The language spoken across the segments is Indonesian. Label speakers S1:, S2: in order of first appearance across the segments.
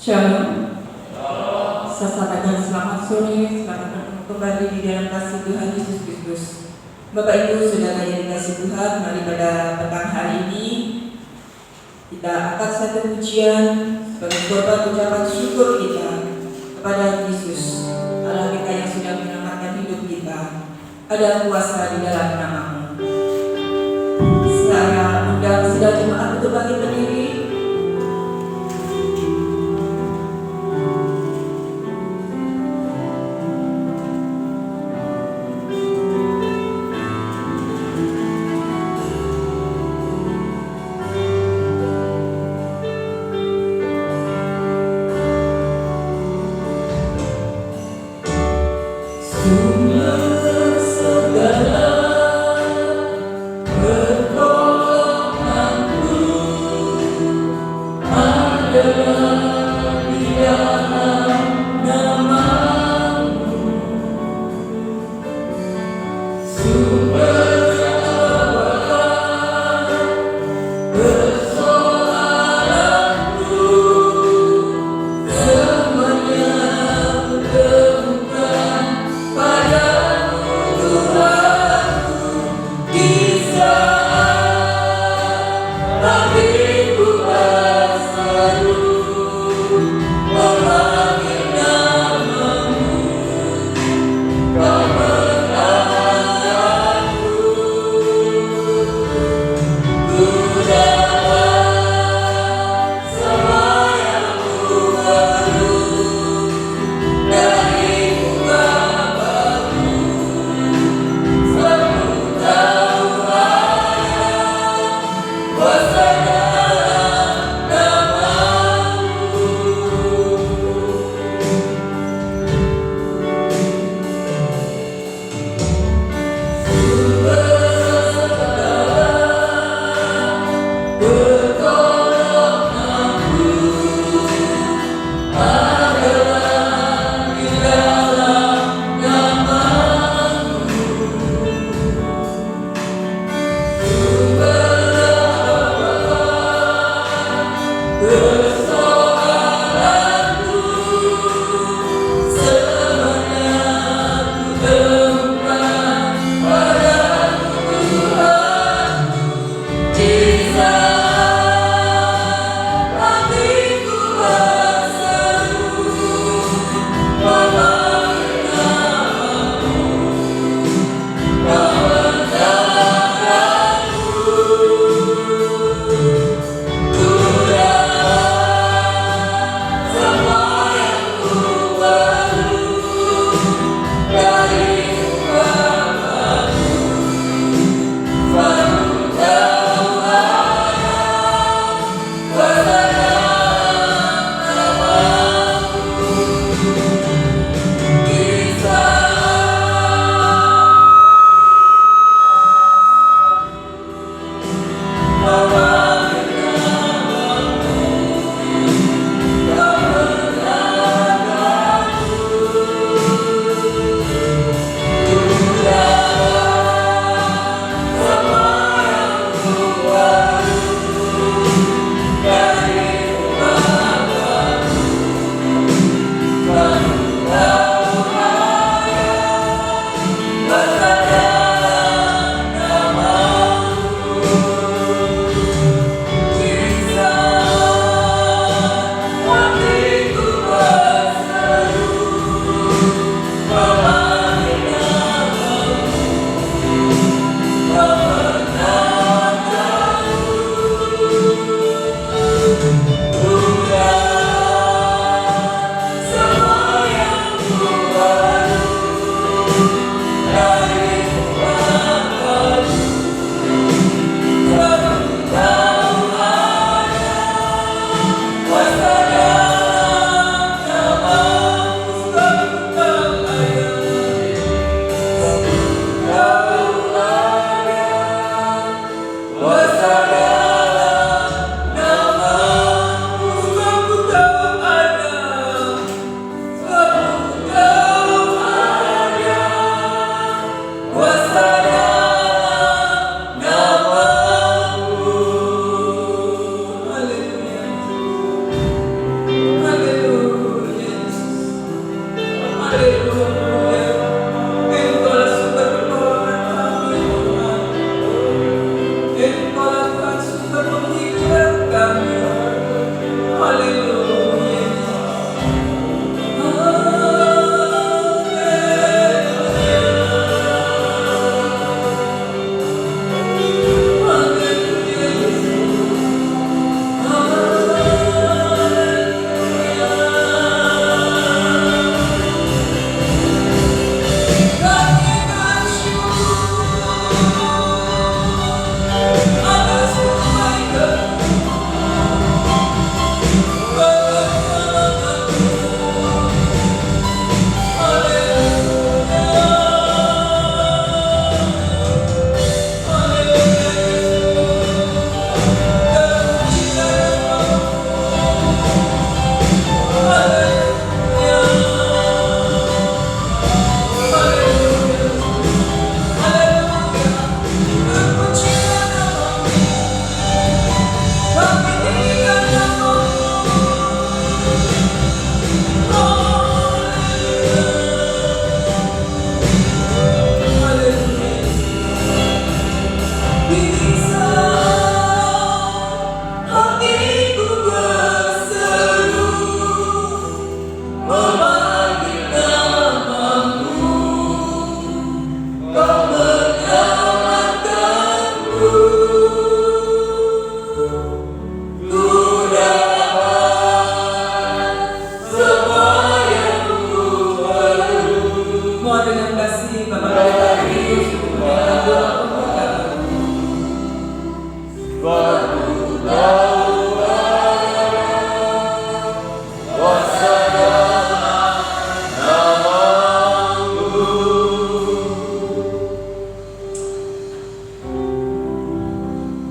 S1: Shalom. Saya sampaikan selamat sore, selamat bertemu kembali di dalam kasih Tuhan Yesus Kristus. Bapak Ibu saudara yang dikasih Tuhan, mari pada petang hari ini kita angkat satu pujian sebagai korban ucapan syukur kita kepada Yesus, Allah kita yang sudah menyelamatkan hidup kita. Ada kuasa di dalam nama-Mu. Saya undang sidang jemaat untuk bangkit berdiri.
S2: Jesus.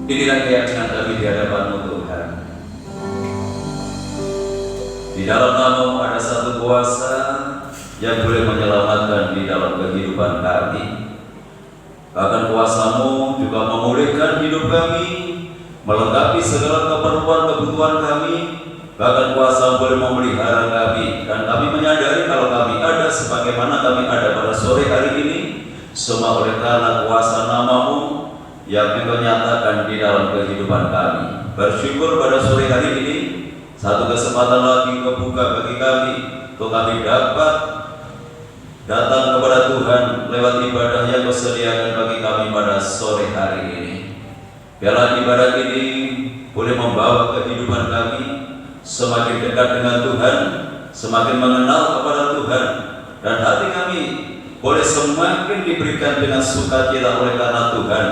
S2: Inilah keyakinan kami di hadapan-Mu Tuhan. Di dalam nama-Mu ada satu kuasa yang boleh menyelamatkan di dalam kehidupan kami. Bahkan kuasa-Mu juga memulihkan hidup kami, melengkapi segala keperluan kebutuhan kami. Bahkan kuasa boleh memelihara kami, dan kami menyadari kalau kami ada sebagaimana kami ada pada sore hari ini, semua oleh karena kuasa nama-Mu yang Engkau nyatakan di dalam kehidupan kami. Bersyukur pada sore hari ini, satu kesempatan lagi kebuka bagi kami, untuk kami dapat datang kepada Tuhan lewat ibadah yang Kau sediakan bagi kami pada sore hari ini. Biarlah ibadah ini boleh membawa kehidupan kami semakin dekat dengan Tuhan, semakin mengenal kepada Tuhan, dan hati kami boleh semakin diberikan dengan sukacita oleh karena Tuhan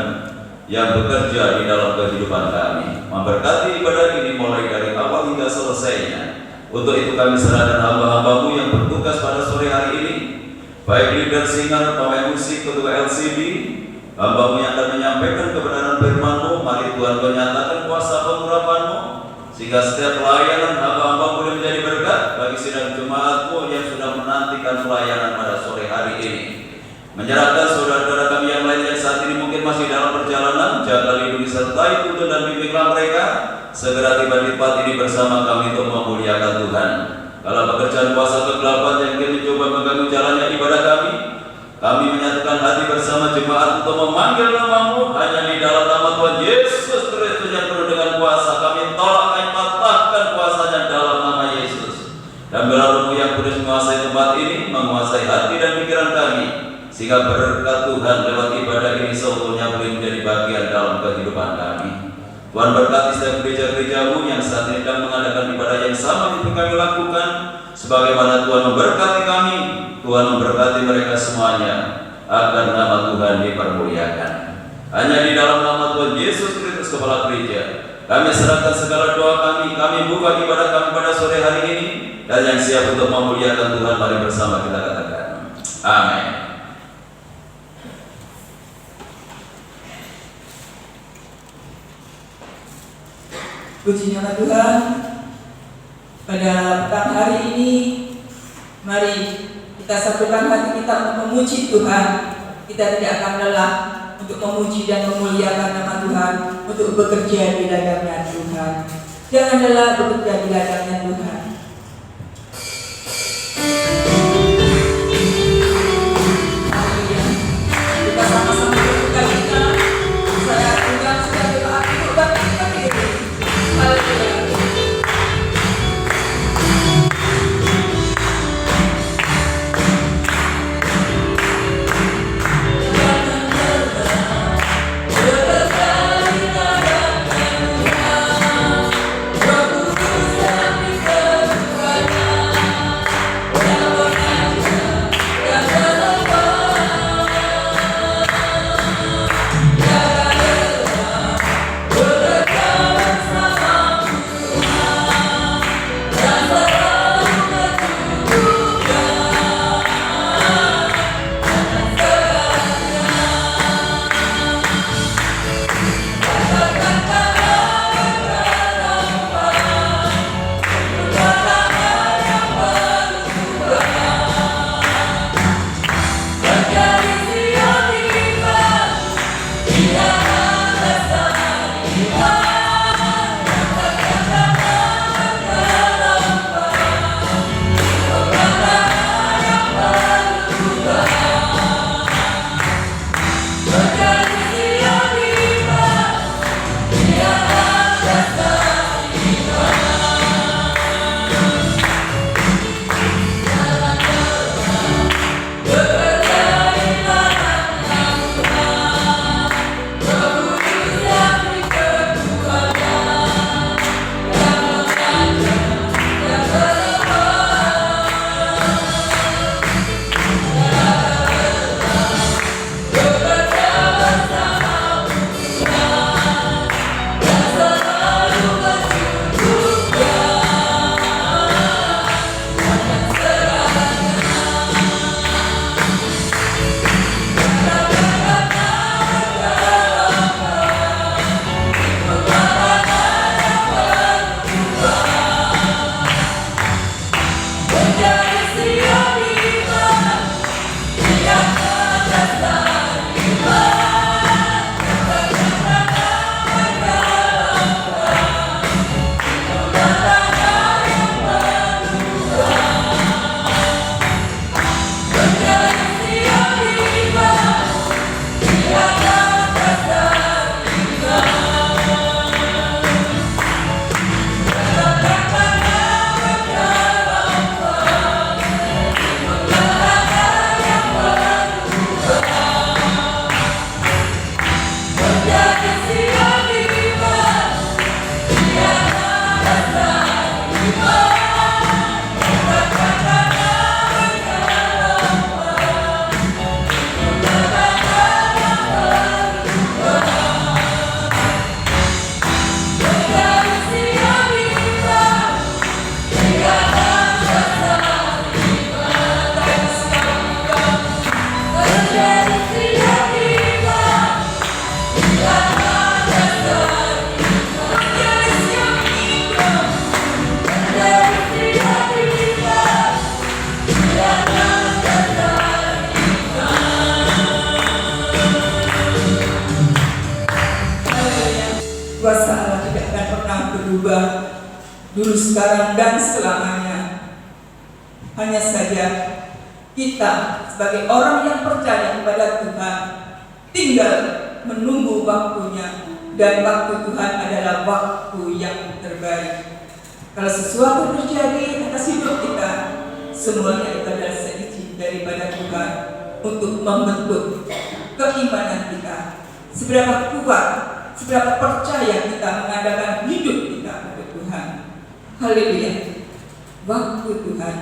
S2: yang bekerja di dalam kehidupan kami. Memberkati ibadah ini mulai dari awal hingga selesainya. Untuk itu kami serahkan hamba-hamba-Mu yang bertugas pada sore hari ini, baik leader singer, pemain musik, ketua LCD, hamba-Mu yang akan menyampaikan kebenaran firman-Mu. Mari Tuhan Kau nyatakan kuasa pengurapan-Mu, sehingga setiap pelayanan hamba-hamba boleh menjadi berkat bagi sidang jemaat-Mu yang sudah menantikan pelayanan pada sore hari ini. Menyerahkan saudara-saudara kami yang lain yang saat ini mungkin masih dalam perjalanan, jaga lindungi sertai tuntun dan bimbinglah mereka segera tiba di tempat ini bersama kami untuk memuliakan Tuhan. Kalau pekerjaan kuasa kegelapan yang ingin mencoba mengganggu jalannya ibadah kami menyatukan hati bersama jemaat untuk memanggil nama-Mu hanya di dalam nama Tuhan Yesus Kristus yang penuh dengan kuasa. Kami tolak, kami patahkan kuasanya dalam nama Yesus. Dan biarlah yang kudus menguasai tempat ini, menguasai hati dan pikiran kami, sehingga berkat Tuhan lewat ibadah ini seutuhnya boleh menjadi bagian dalam kehidupan kami. Tuhan berkati setiap gereja-gereja-Mu yang saat ini sedang mengadakan ibadah yang sama itu kami lakukan, sebagaimana Tuhan memberkati kami. Tuhan memberkati mereka semuanya, agar nama Tuhan dipermuliakan. Hanya di dalam nama Tuhan Yesus Kristus Kepala Gereja, kami serahkan segala doa kami buka ibadah kami pada sore hari ini, dan yang siap untuk memuliakan Tuhan, mari bersama kita katakan, amin.
S1: Puji nama Tuhan. Pada petang hari ini, mari kita satukan hati kita untuk memuji Tuhan. Kita tidak akan lelah untuk memuji dan memuliakan nama Tuhan, untuk bekerja di ladangnya Tuhan. Jangan lelah bekerja di ladangnya Tuhan. Kita sama-sama berbuka cita. Saya Tuhan sudah doa untuk bangkit berdiri. Haleluya. tidak akan pernah berubah, dulu, sekarang, dan selamanya. Hanya saja kita sebagai orang yang percaya kepada Tuhan tinggal menunggu waktunya, dan waktu Tuhan adalah waktu yang terbaik. Kalau sesuatu terjadi atas hidup kita, semuanya itu adalah seizin daripada Tuhan untuk membentuk keimanan kita. Seberapa kuat, seberapa percaya kita mengadakan hidup kita untuk Tuhan. Haleluya. Waktu Tuhan.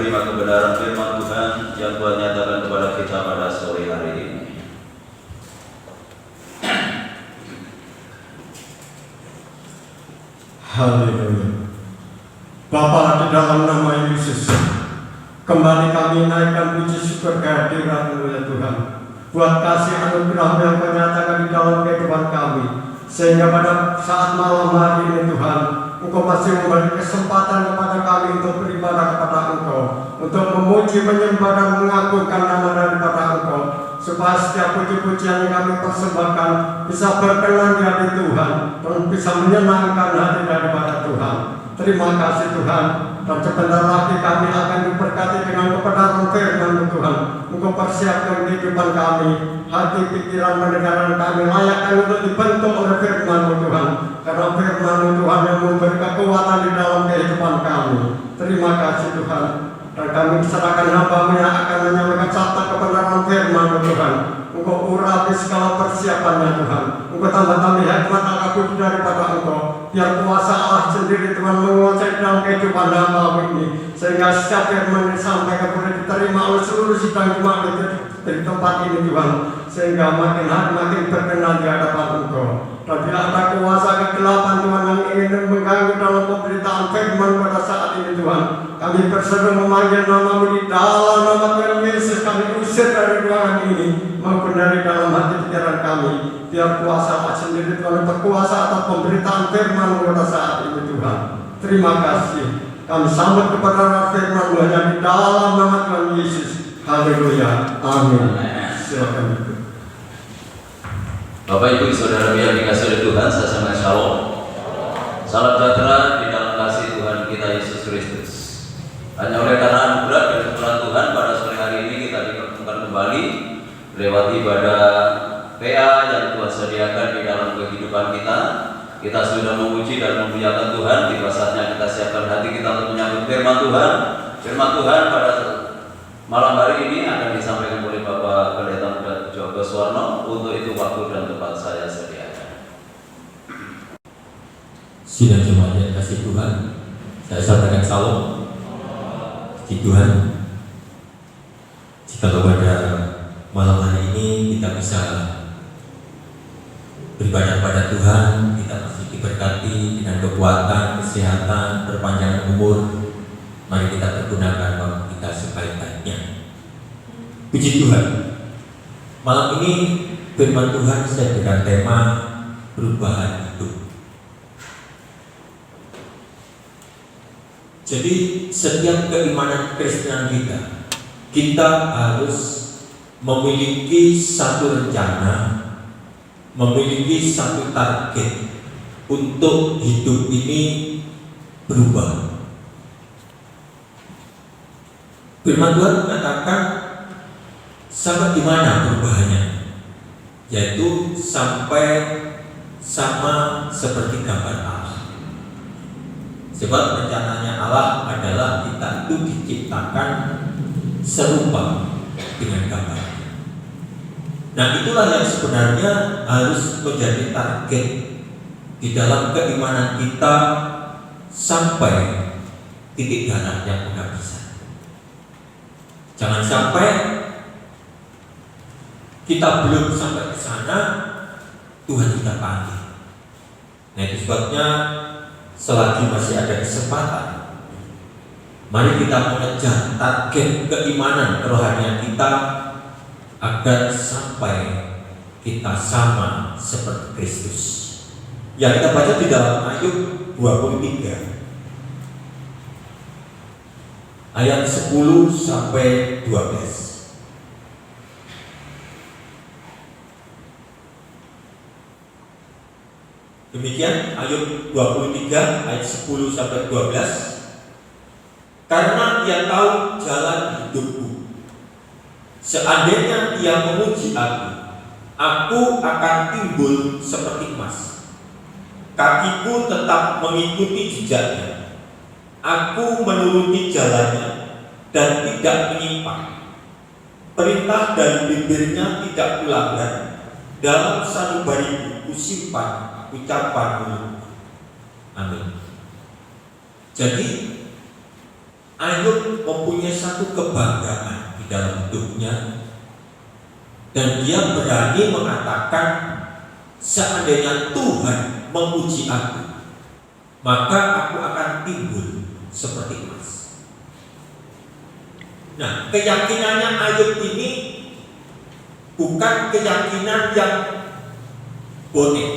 S2: menerima kebenaran firman Tuhan yang Tuhan nyatakan kepada kita pada sore hari ini.
S3: Haleluya. Bapa, di dalam nama Yesus, kembali kami naikkan puji syukur kehadiran-Mu ya Tuhan, buat kasih anugerah yang Kau nyatakan di dalam kehidupan kami, sehingga pada saat malam hari ini Tuhan, Engkau masih memberi kesempatan kepada kami untuk beribadah kepada Engkau, untuk memuji, menyembah dan mengagungkan nama daripada Engkau, supaya setiap puji-pujian yang kami persembahkan bisa berkenan di hati Tuhan dan bisa menyenangkan hati daripada Tuhan. Terima kasih Tuhan, dan sebentar lagi kami akan diberkati dengan kebenaran firman Tuhan. Engkau persiapkan kehidupan kami, hati, pikiran, pendengaran kami layakkan untuk dibentuk oleh firman Tuhan, karena firman Tuhan yang memberi kekuatan di dalam kehidupan kami. Terima kasih Tuhan, dan kami serahkan hamba-Mu yang akan menyampaikan sabda kebenaran firman Tuhan. Engkau urapi segala persiapannya Tuhan. Engkau tambah-tambah hikmat al budi daripada Engkau. Biar kuasa Allah sendiri Tuhan menguasai dalam kehidupan hamba ini, sehingga setiap firman disampaikan boleh diterima oleh seluruh sidang jemaat di tempat ini Tuhan, sehingga makin hari makin berkenan di hadapan Engkau. Dan bila ada kuasa kegelapan Tuhan yang ingin mengganggu dalam pemberitaan firman pada saat ini Tuhan, kami berseru memanggil nama-Mu di dalam nama Tuhan Yesus. Kami usir dari ruangan ini maupun dari dalam hati pikiran kami. Biar kuasa Allah sendiri Tuhan berkuasa atas pemberitaan firman pada saat ini Tuhan. Terima kasih. Kami sambut kepada firman hanya di dalam nama Tuhan Yesus. Haleluya. Amin. Silakan itu.
S2: Bapak Ibu Saudara yang dikasihi oleh Tuhan, saya sampaikan shalom. Salam sejahtera di dalam kasih Tuhan kita Yesus Kristus. Hanya oleh karena anugerah dan kebenaran Tuhan pada sore hari ini kita dipertemukan kembali lewat ibadah PA yang Tuhan sediakan di dalam kehidupan kita. Kita sudah memuji dan memuliakan Tuhan. Tiba saatnya kita siapkan hati kita untuk menyambut firman Tuhan. Firman Tuhan pada malam hari ini akan disampaikan oleh Bapak Pendeta Muda Joko Suwarno. Untuk itu waktu dan tempat saya sediakan.
S4: Sidang jemaat yang kasih Tuhan, saya sampaikan salam. Puji Tuhan, jika pada malam hari ini kita bisa beribadah pada Tuhan, kita masih diberkati dengan kekuatan, kesehatan, perpanjangan umur. Mari kita pergunakan waktu kita sebaik-baiknya. Puji Tuhan, malam ini firman Tuhan saya dengan tema perubahan hidup. Jadi setiap keimanan Kristian kita harus memiliki satu rencana, memiliki satu target untuk hidup ini berubah. Firman Tuhan mengatakan sampai di mana perubahannya, yaitu sampai sama seperti gambar Allah. Sebab rencananya Allah adalah kita itu diciptakan serupa dengan gambarnya. Nah, itulah yang sebenarnya harus menjadi target di dalam keimanan kita sampai titik darah yang penghabisan. Jangan sampai kita belum sampai ke sana, Tuhan kita panggil. Nah, itu sebabnya selagi masih ada kesempatan, mari kita mengejar target keimanan kerohanian kita agar sampai kita sama seperti Kristus. Yang kita baca di dalam Ayub 23 ayat 10 sampai 12. Demikian Ayub 23 ayat 10 sampai 12. Karena Ia tahu jalan hidupku, seandainya Ia memuji aku akan timbul seperti emas. Kakiku tetap mengikuti jejaknya. Aku menuruti jalannya dan tidak menyimpang. Perintah dari bibirnya tidak kulanggar. Dalam sanubariku kusimpan ucapan mulutku. Amin. Jadi Ayub mempunyai satu kebanggaan di dalam hidupnya, dan dia berani mengatakan, seandainya Tuhan menguji aku, maka aku akan timbul seperti emas. Nah, keyakinannya Ayub ini bukan keyakinan yang bonek,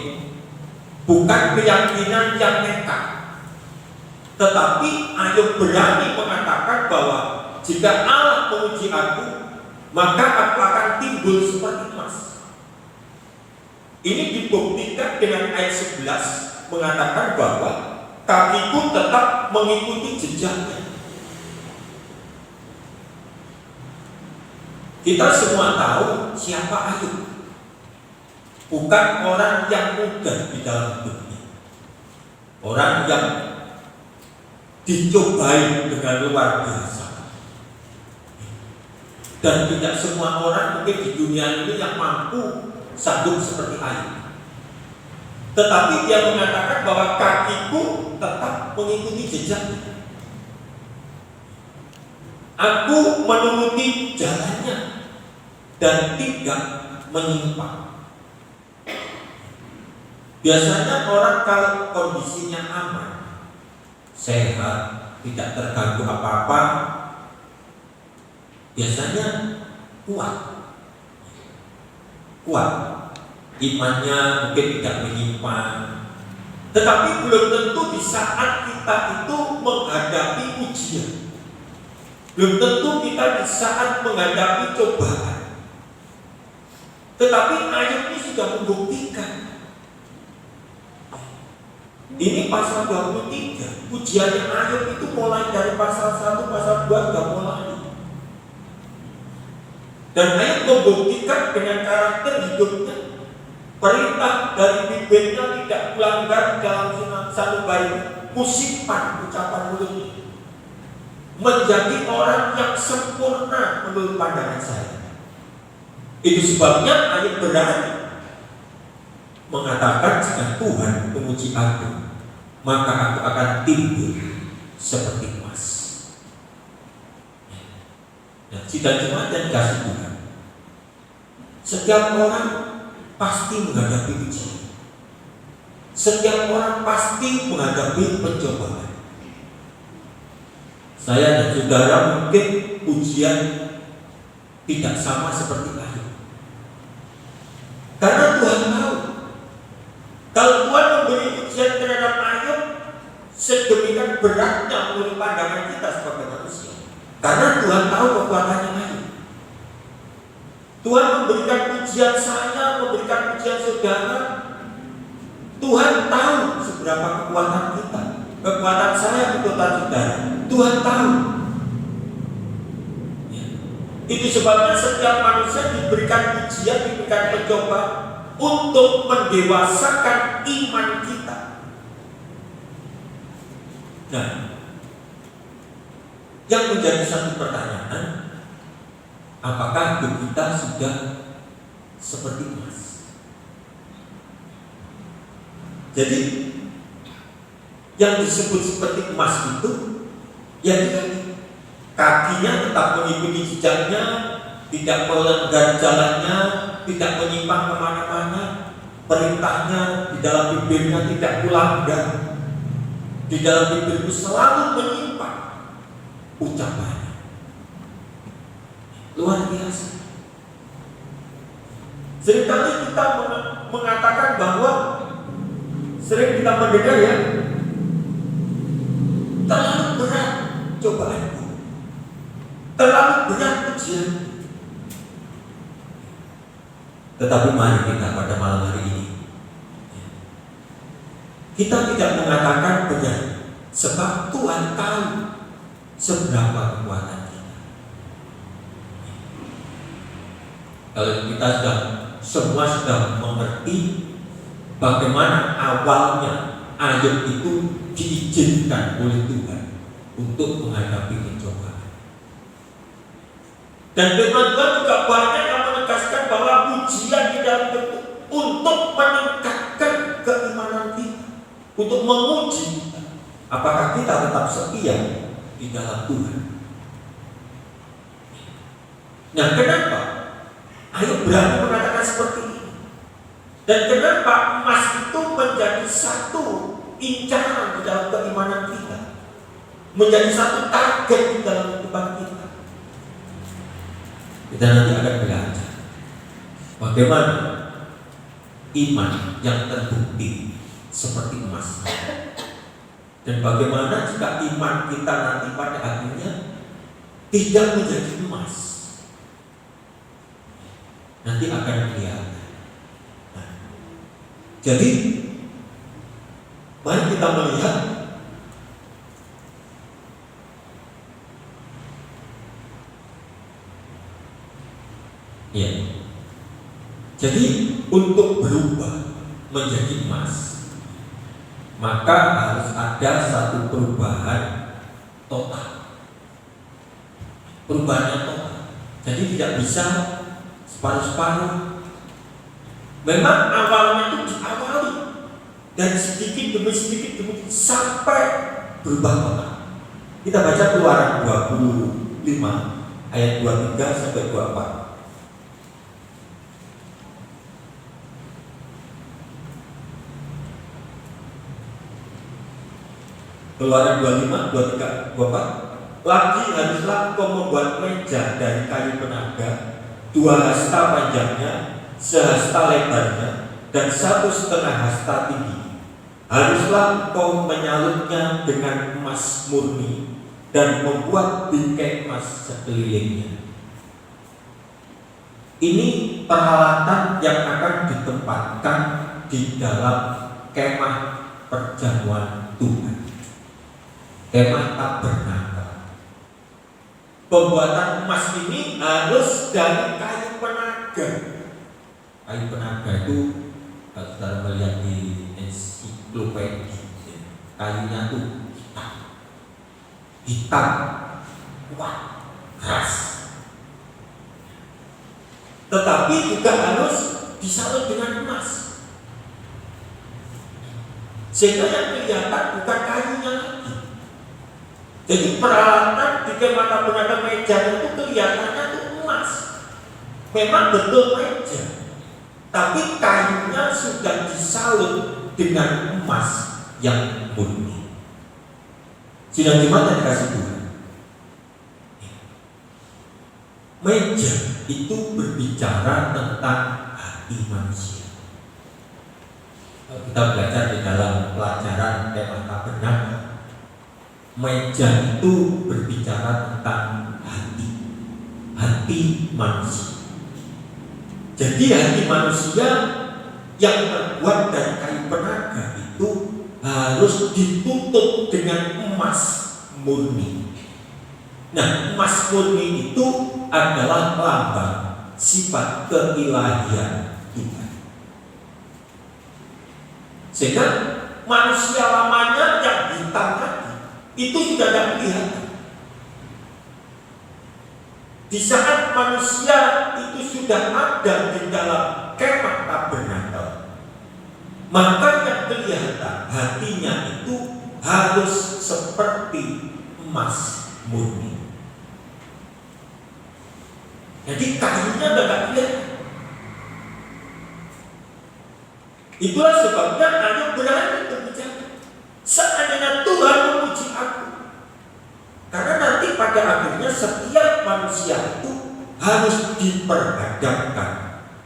S4: bukan keyakinan yang nekat, tetapi Ayub berani mengatakan bahwa jika Allah menguji aku, maka aku akan timbul seperti emas. Ini dibuktikan dengan ayat 11 mengatakan bahwa kakiku tetap mengikuti jejaknya. Kita semua tahu siapa Ayub. Bukan orang yang mudah di dalam hidupnya, orang yang dicobai dengan luar biasa. Dan tidak semua orang mungkin di dunia ini yang mampu sanggup seperti Ayub. Tetapi dia mengatakan bahwa kakiku tetap mengikuti jejaknya. Aku menuruti jalannya dan tidak menyimpang. Biasanya orang kalau kondisinya aman, sehat, tidak terganggu apa-apa, biasanya kuat, imannya mungkin tidak menyimpang. Tetapi belum tentu di saat kita itu menghadapi ujian, belum tentu kita di saat menghadapi cobaan. Tetapi Ayub ini sudah membuktikan. Ini pasal 23, ujiannya Ayub itu mulai dari pasal 1, pasal 2 sudah mulai. Dan Ayub membuktikan dengan karakter hidupnya. Perintah dari bibirnya tidak melanggar dalam sanubari musipan ucapan mulutnya. Menjadi orang yang sempurna menurut pandangan saya. Itu sebabnya Ayub berani mengatakan, jika Tuhan menguji aku, maka aku akan timbul seperti emas. Nah, cita jemaat dan kasih Tuhan, setiap orang pasti menghadapi ujian. Setiap orang pasti menghadapi pencobaan. Saya dan saudara mungkin ujian tidak sama seperti Ayub. Karena Tuhan tahu, kalau Tuhan memberi ujian terhadap Ayub, sedemikian beratnya menurut pandangan kita sebagai manusia. Karena Tuhan tahu kekuatannya Ayub. Tuhan memberikan ujian saya, memberikan ujian saudara. Tuhan tahu seberapa kekuatan kita, kekuatan saya, kekuatan saudara. Tuhan tahu. Itu sebabnya setiap manusia diberikan ujian, diberikan pencobaan untuk mendewasakan iman kita. Nah, yang menjadi satu pertanyaan, apakah hidup kita sudah seperti emas? Jadi, yang disebut seperti emas itu, ya kakinya tetap mengikuti jejaknya, tidak melanggar jalannya, tidak menyimpang kemana-mana, perintahnya di dalam bibirnya tidak melanggar, di dalam bibirku selalu menyimpang ucapannya. Luar biasa. Seringkali kita mengatakan bahwa, sering kita mendengar ya, terlalu berat cobaanku, terlalu berat ujian. Tetapi mari kita pada malam hari ini, kita tidak mengatakan benar, sebab Tuhan tahu seberapa kekuatan kita. Kalau kita semua sudah mengerti bagaimana awalnya Ayub itu diizinkan oleh Tuhan untuk menghadapi pencobaan. Dan firman Tuhan juga banyak yang menegaskan bahwa ujian tidak bentuk untuk meningkatkan keimanan kita, untuk menguji kita, apakah kita tetap setia di di dalam Tuhan. Nah, kenapa? Ayo berani mengatakan seperti ini. Dan kenapa emas itu menjadi satu incaran di dalam keimanan kita, menjadi satu target di dalam kehidupan kita. Kita nanti akan belajar bagaimana iman yang terbukti seperti emas, dan bagaimana jika iman kita nanti pada akhirnya tidak menjadi emas. Nanti akan kelihatan. Nah, jadi mari kita melihat ya. Jadi untuk berubah menjadi emas, maka harus ada satu perubahan total. Perubahannya total. Jadi tidak bisa separuh-separuh. Memang awalnya itu diawali dari sedikit demi sedikit sampai berubah total. Kita baca Keluaran 25 ayat 23 sampai 24. Keluaran 25, 23, 24. Lagi haruslah engkau membuat meja dari kayu penaga, 2 hasta panjangnya, sehasta lebarnya, dan 1,5 hasta tinggi. Haruslah engkau menyalutnya dengan emas murni dan membuat bingkai emas sekelilingnya. Ini peralatan yang akan ditempatkan di dalam kemah perjamuan Tuhan, kemah tabernakel. Pembuatan emas ini harus dari kayu penaga. Kayu penaga itu kalau saudara melihat di ensiklopedia, kayunya itu hitam, kuat, keras. Tetapi juga harus disalut dengan emas, sehingga yang kelihatan bukan kayunya lagi. Jadi peralatan di kemah tabernakel meja itu kelihatannya itu emas. Memang betul meja, tapi kayunya sudah disalut dengan emas yang murni. Sudah gimana dikasih Tuhan? Meja itu berbicara tentang hati manusia. Kalau kita belajar di dalam pelajaran kemah tabernakel, meja itu berbicara tentang hati manusia. Jadi hati manusia yang terbuat dari kayu penaga itu harus ditutup dengan emas murni. Nah, emas murni itu adalah lambang sifat keilahian Tuhan. Sehingga manusia lamanya yang hitam tadi itu sudah tidak kelihatan. Di saat manusia itu sudah ada di dalam kemah tabernakel, maka yang kelihatan hatinya itu harus seperti emas murni. Jadi kayunya sudah tidak kelihatan. Itulah sebabnya ayo berani berbicara. Seandainya Tuhan memuji aku, karena nanti pada akhirnya setiap manusia itu harus diperhadapkan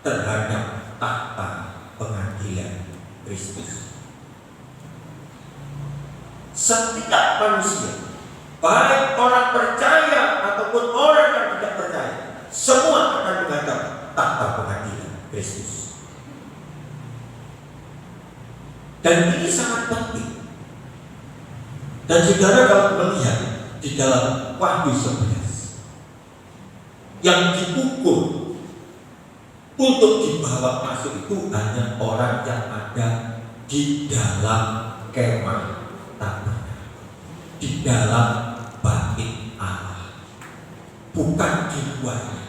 S4: terhadap tahta pengadilan Kristus. Setiap manusia, baik orang percaya ataupun orang yang tidak percaya, semua akan menghadap tahta pengadilan Kristus. Dan ini sangat penting. Dan saudara kalau melihat di dalam Wahyu 11, yang diukur untuk dibawa masuk itu hanya orang yang ada di dalam kemah tabernakel, di dalam bait Allah, bukan di luarnya.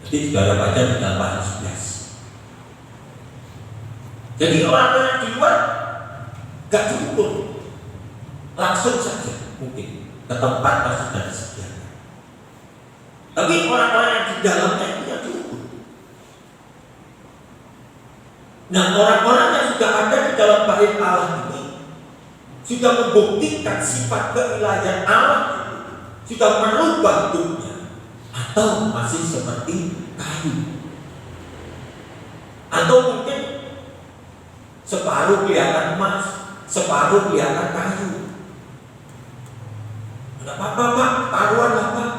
S4: Jadi saudara baca di dalam Wahyu 11. Jadi orang yang di luar gak diukur. langsung saja mungkin ke tempat yang sudah disediakan. Tapi orang-orang yang di dalamnya itu yang diukur. Nah, orang-orang yang sudah ada di dalam bait Allah ini sudah membuktikan sifat keilahian Allah itu, sudah merubah hidupnya, atau masih seperti kayu, atau mungkin separuh kelihatan emas, separuh kelihatan kayu. Tidak apa-apa Pak, taruhan lah Pak.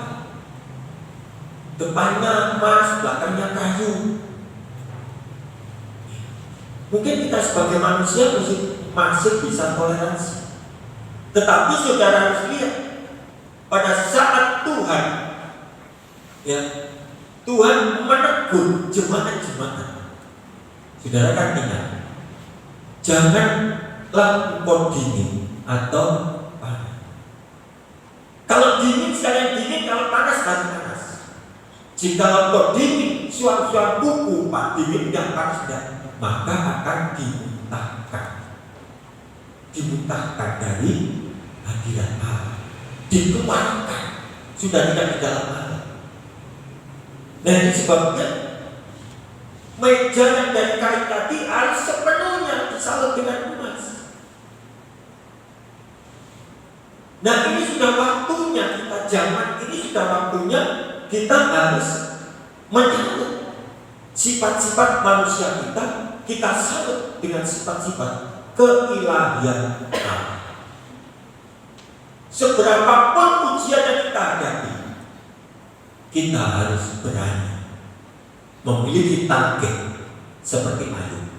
S4: Depannya emas, belakangnya kayu. Mungkin kita sebagai manusia masih bisa toleransi. Tetapi saudara harus lihat, pada saat Tuhan, ya, Tuhan menegur jemaat-jemaat. Saudara kan ingat, janganlah engkau dingin atau panas. Kalau dingin sekalian dingin, kalau panas sekalian panas. Jika engkau dingin, suam-suam buku Pak, dingin yang panas tidak, maka akan dimuntahkan dari hadirat Allah, dikeluarkan, sudah tidak di dalam Allah. Nah, ini sebabnya meja yang dari kayu tadi harus sepenuhnya disalut dengan emas. Nah, ini sudah waktunya kita, zaman ini sudah waktunya kita harus menyambut sifat-sifat manusia kita salut dengan sifat-sifat keilahian Allah. Seberapapun ujian yang kita hadapi, kita harus berani memiliki target seperti Ayub,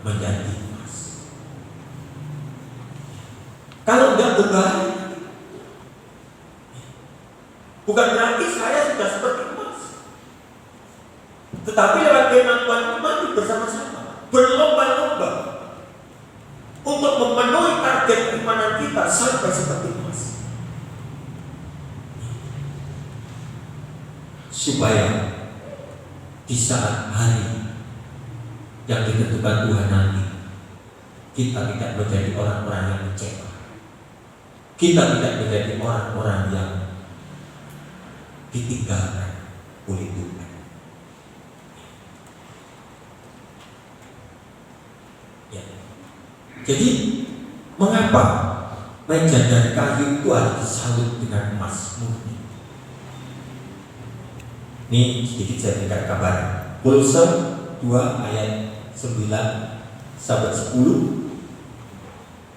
S4: menjadi emas. Kalau tidak berbahaya, bukan berarti saya sudah seperti emas, tetapi lewat firman Tuhan mati bersama-sama, berlomba-lomba untuk memenuhi target keimanan kita sampai seperti emas, supaya di saat hari yang ditentukan Tuhan nanti, kita tidak menjadi orang-orang yang kecewa, kita tidak menjadi orang-orang yang ditinggalkan oleh Tuhan. Ya. Jadi mengapa meja dan kayu itu harus disalut dengan emas murni? Ini sedikit saya berikan kabar. Kolose 2 ayat 9 sampai 10,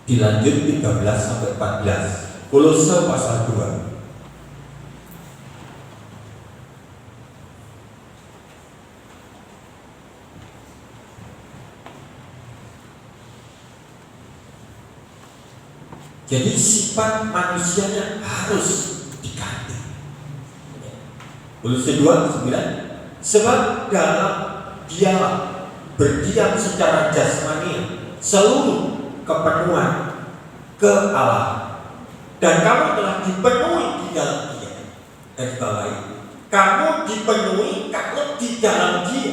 S4: dilanjut 13 sampai 14. Kolose pasal 2. Jadi sifat manusianya harus diganti. Kolose 2:9, sebab dalam dialah berdiam secara jasmani seluruh kepenuhan ke Allah, dan kamu telah dipenuhi di dalam Dia. Dan bawahi, kamu dipenuhi kalau di dalam Dia.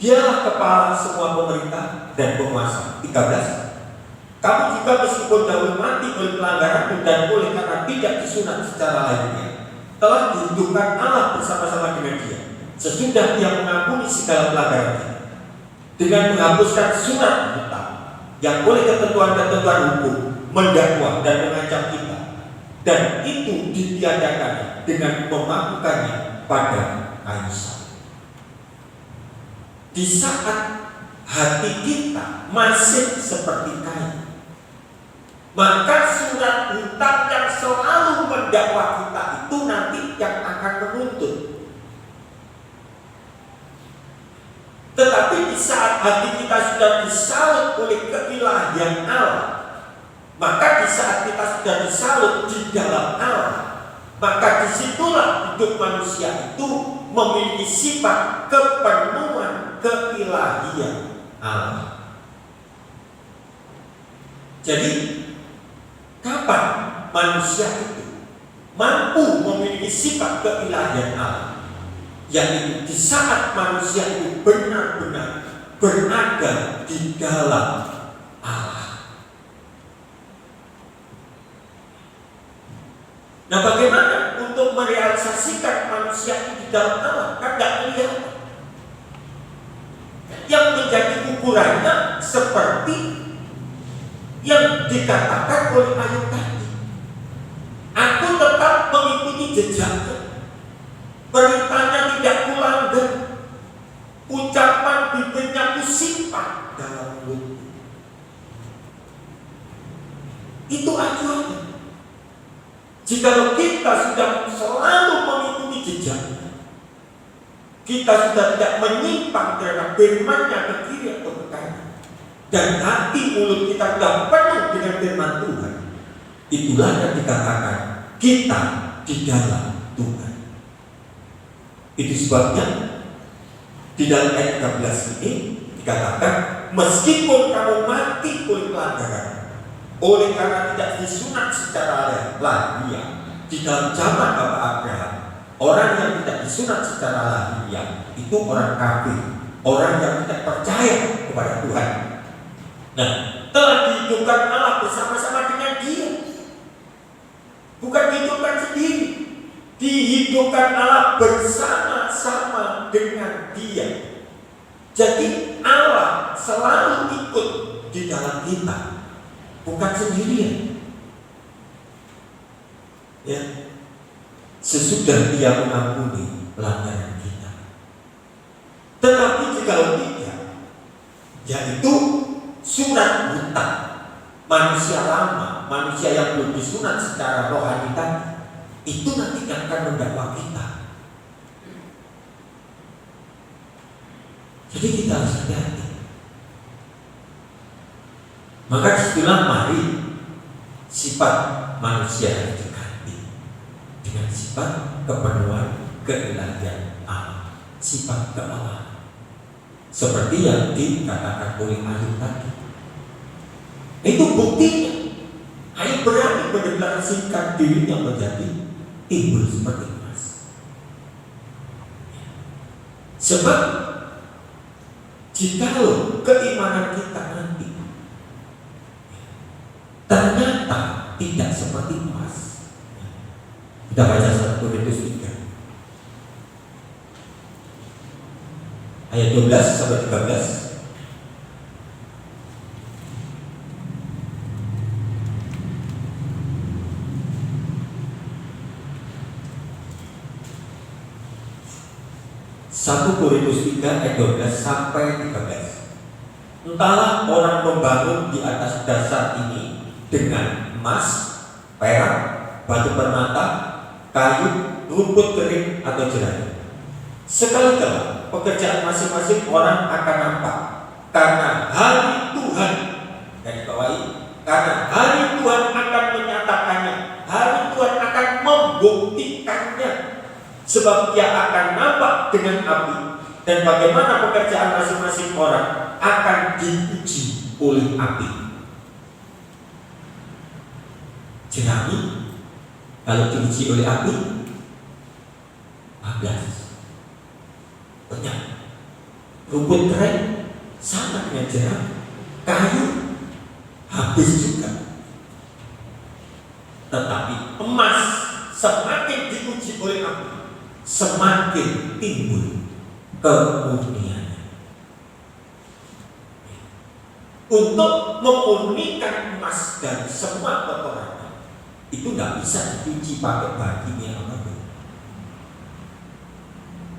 S4: Dialah kepala semua pemerintah dan penguasa. 13, kamu juga meskipun dahulu mati oleh pelanggaran dan oleh karena tidak disunat secara lahirnya, telah dihidupkan Allah bersama-sama dengan Dia sesudah Dia mengampuni segala pelanggarannya, dengan menghapuskan surat hutang yang oleh ketentuan-ketentuan hukum mendakwa dan mengancam kita, dan itu ditiadakan dengan memakukannya pada kayu salib. Di saat hati kita masih seperti kayu, maka surat hutang yang selalu mendakwa kita itu nanti yang akan menuntut. Tetapi di saat hati kita sudah disalut oleh keilahian Allah, maka di saat kita sudah disalut di dalam Allah, maka disitulah hidup manusia itu memiliki sifat kepenuhan keilahian Allah. Jadi kapan manusia itu mampu memiliki sifat keilahian Allah? Yaitu di saat manusia itu benar-benar berada di dalam Allah. Nah, bagaimana untuk merealisasikan manusia di dalam Allah? Kan tidak kelihatan. Yang menjadi ukurannya seperti yang dikatakan oleh ayat tadi. Aku tetap mengikuti jejaknya. Perintahnya tidak kulanggar. Ucapan bibirnya kusimpan dalam mulutku. Itu acuannya. Jika kita sudah selalu mengikuti jejaknya, kita sudah tidak menyimpang terhadap firman-Nya ke kiri atau ke kanan, dan hati mulut kita sudah penuh dengan firman Tuhan, itulah yang dikatakan kita di dalam Tuhan. Itu sebabnya di dalam ayat 13 ini dikatakan, meskipun kamu mati oleh pelanggaran, oleh karena tidak disunat secara lahiriah. Di dalam zaman Bapak Abraham, orang yang tidak disunat secara lahiriah itu orang kafir, orang yang tidak percaya kepada Tuhan. Nah, telah dihidupkan Allah bersama-sama dengan Dia. Bukan dihidupkan sendiri, dihidupkan Allah bersama-sama dengan Dia. Jadi Allah selalu ikut di dalam kita, bukan sendirian. Ya, sesudah Dia mengampuni pelanggaran kita. Tetapi jika tidak, yaitu sunat mutlak, manusia lama, manusia yang belum disunat secara rohani tadi, itu nanti yang akan mendakwa kita. Jadi kita harus hati-hati. Maka disitulah mari sifat manusia yang diganti dengan sifat kepenuhan keilahian Allah, sifat kealahan, seperti yang dikatakan oleh Ayub tadi. Itu buktinya. Ayub berani mendeklarasikan dirinya menjadi timbul seperti emas. Sebab jikalau keimanan kita nanti ternyata tidak seperti emas, kita baca 1 Korintus 3 ayat 12 sampai 13. Satu Korintus 3 ayat 12 sampai 13. Entahlah orang membangun di atas dasar ini dengan emas, perak, batu permata, kayu, rumput kering atau jerami. Sekali-kali pekerjaan masing-masing orang akan nampak, karena hari Tuhan, dan dibawahi, karena hari Tuhan akan menyatakannya, hari Tuhan akan membuktikannya, sebab Ia akan nampak dengan api, dan bagaimana pekerjaan masing-masing orang akan diuji oleh api. Jerami kalau diuji oleh api 14 banyak. Rumput kering sama dengan jerami. Kayu habis juga. Tetapi emas semakin diuji oleh api, semakin timbul kemurniannya. Untuk memurnikan emas dari semua kotorannya, itu tidak bisa diuji pakai bahan kimia apapun.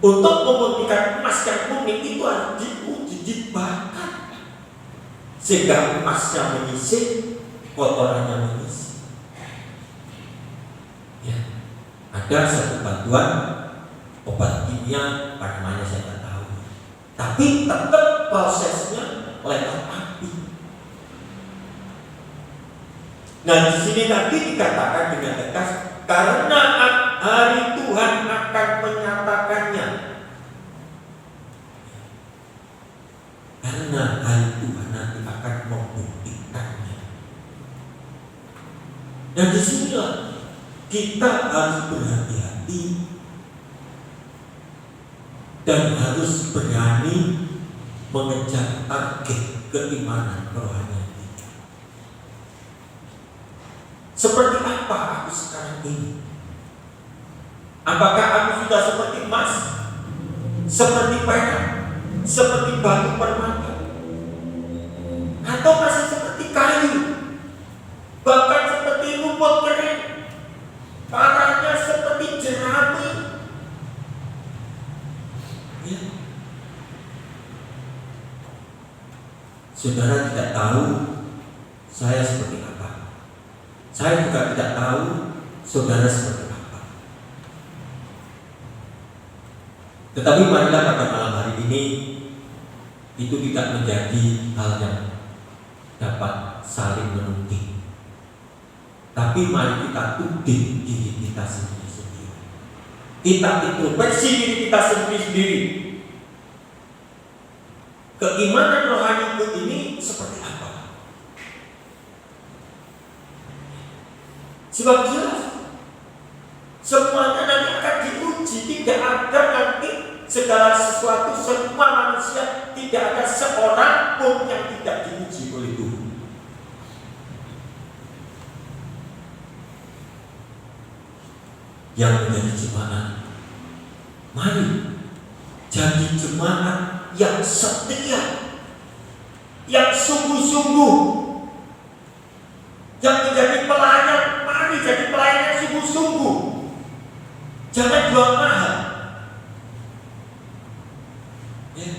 S4: Untuk memurnikan emas yang murni itu harus diuji, dibakar, sehingga emasnya menyisir, kotorannya menyisir. Ya, ada satu bantuan obat kimia, namanya saya tidak tahu, tapi tetap prosesnya lewat api. Nah, di sini nanti dikatakan dengan tegas, karena hari Tuhan akan menyatakannya. Karena hari Tuhan nanti akan membuktikannya. Dan disinilah kita harus berhati-hati dan harus berani mengejar target keimanan rohani kita. Seperti apa aku sekarang ini? Apakah aku sudah seperti emas, seperti perak, seperti batu permata, atau masih seperti kayu, bahkan seperti rumput kering, parahnya seperti jerami? Ya. Saudara tidak tahu saya seperti apa. Saya juga tidak tahu saudara seperti apa. Tetapi marilah pada malam hari ini itu tidak menjadi hal yang dapat saling menuding. Tapi mari kita tuding diri kita sendiri-sendiri. Kita introspeksi diri kita sendiri-sendiri. Keimanan rohaniku ini seperti apa? Sebab jelas semuanya nanti akan diuji. Tidak ada nanti segala sesuatu, semua manusia, tidak ada seorang pun yang tidak diuji oleh Tuhan. Yang menjadi jemaat, mari jadi jemaat yang setia, yang sungguh-sungguh, yang menjadi pelayan. Mari jadi pelayan yang sungguh-sungguh, jangan jual mahal. Ya.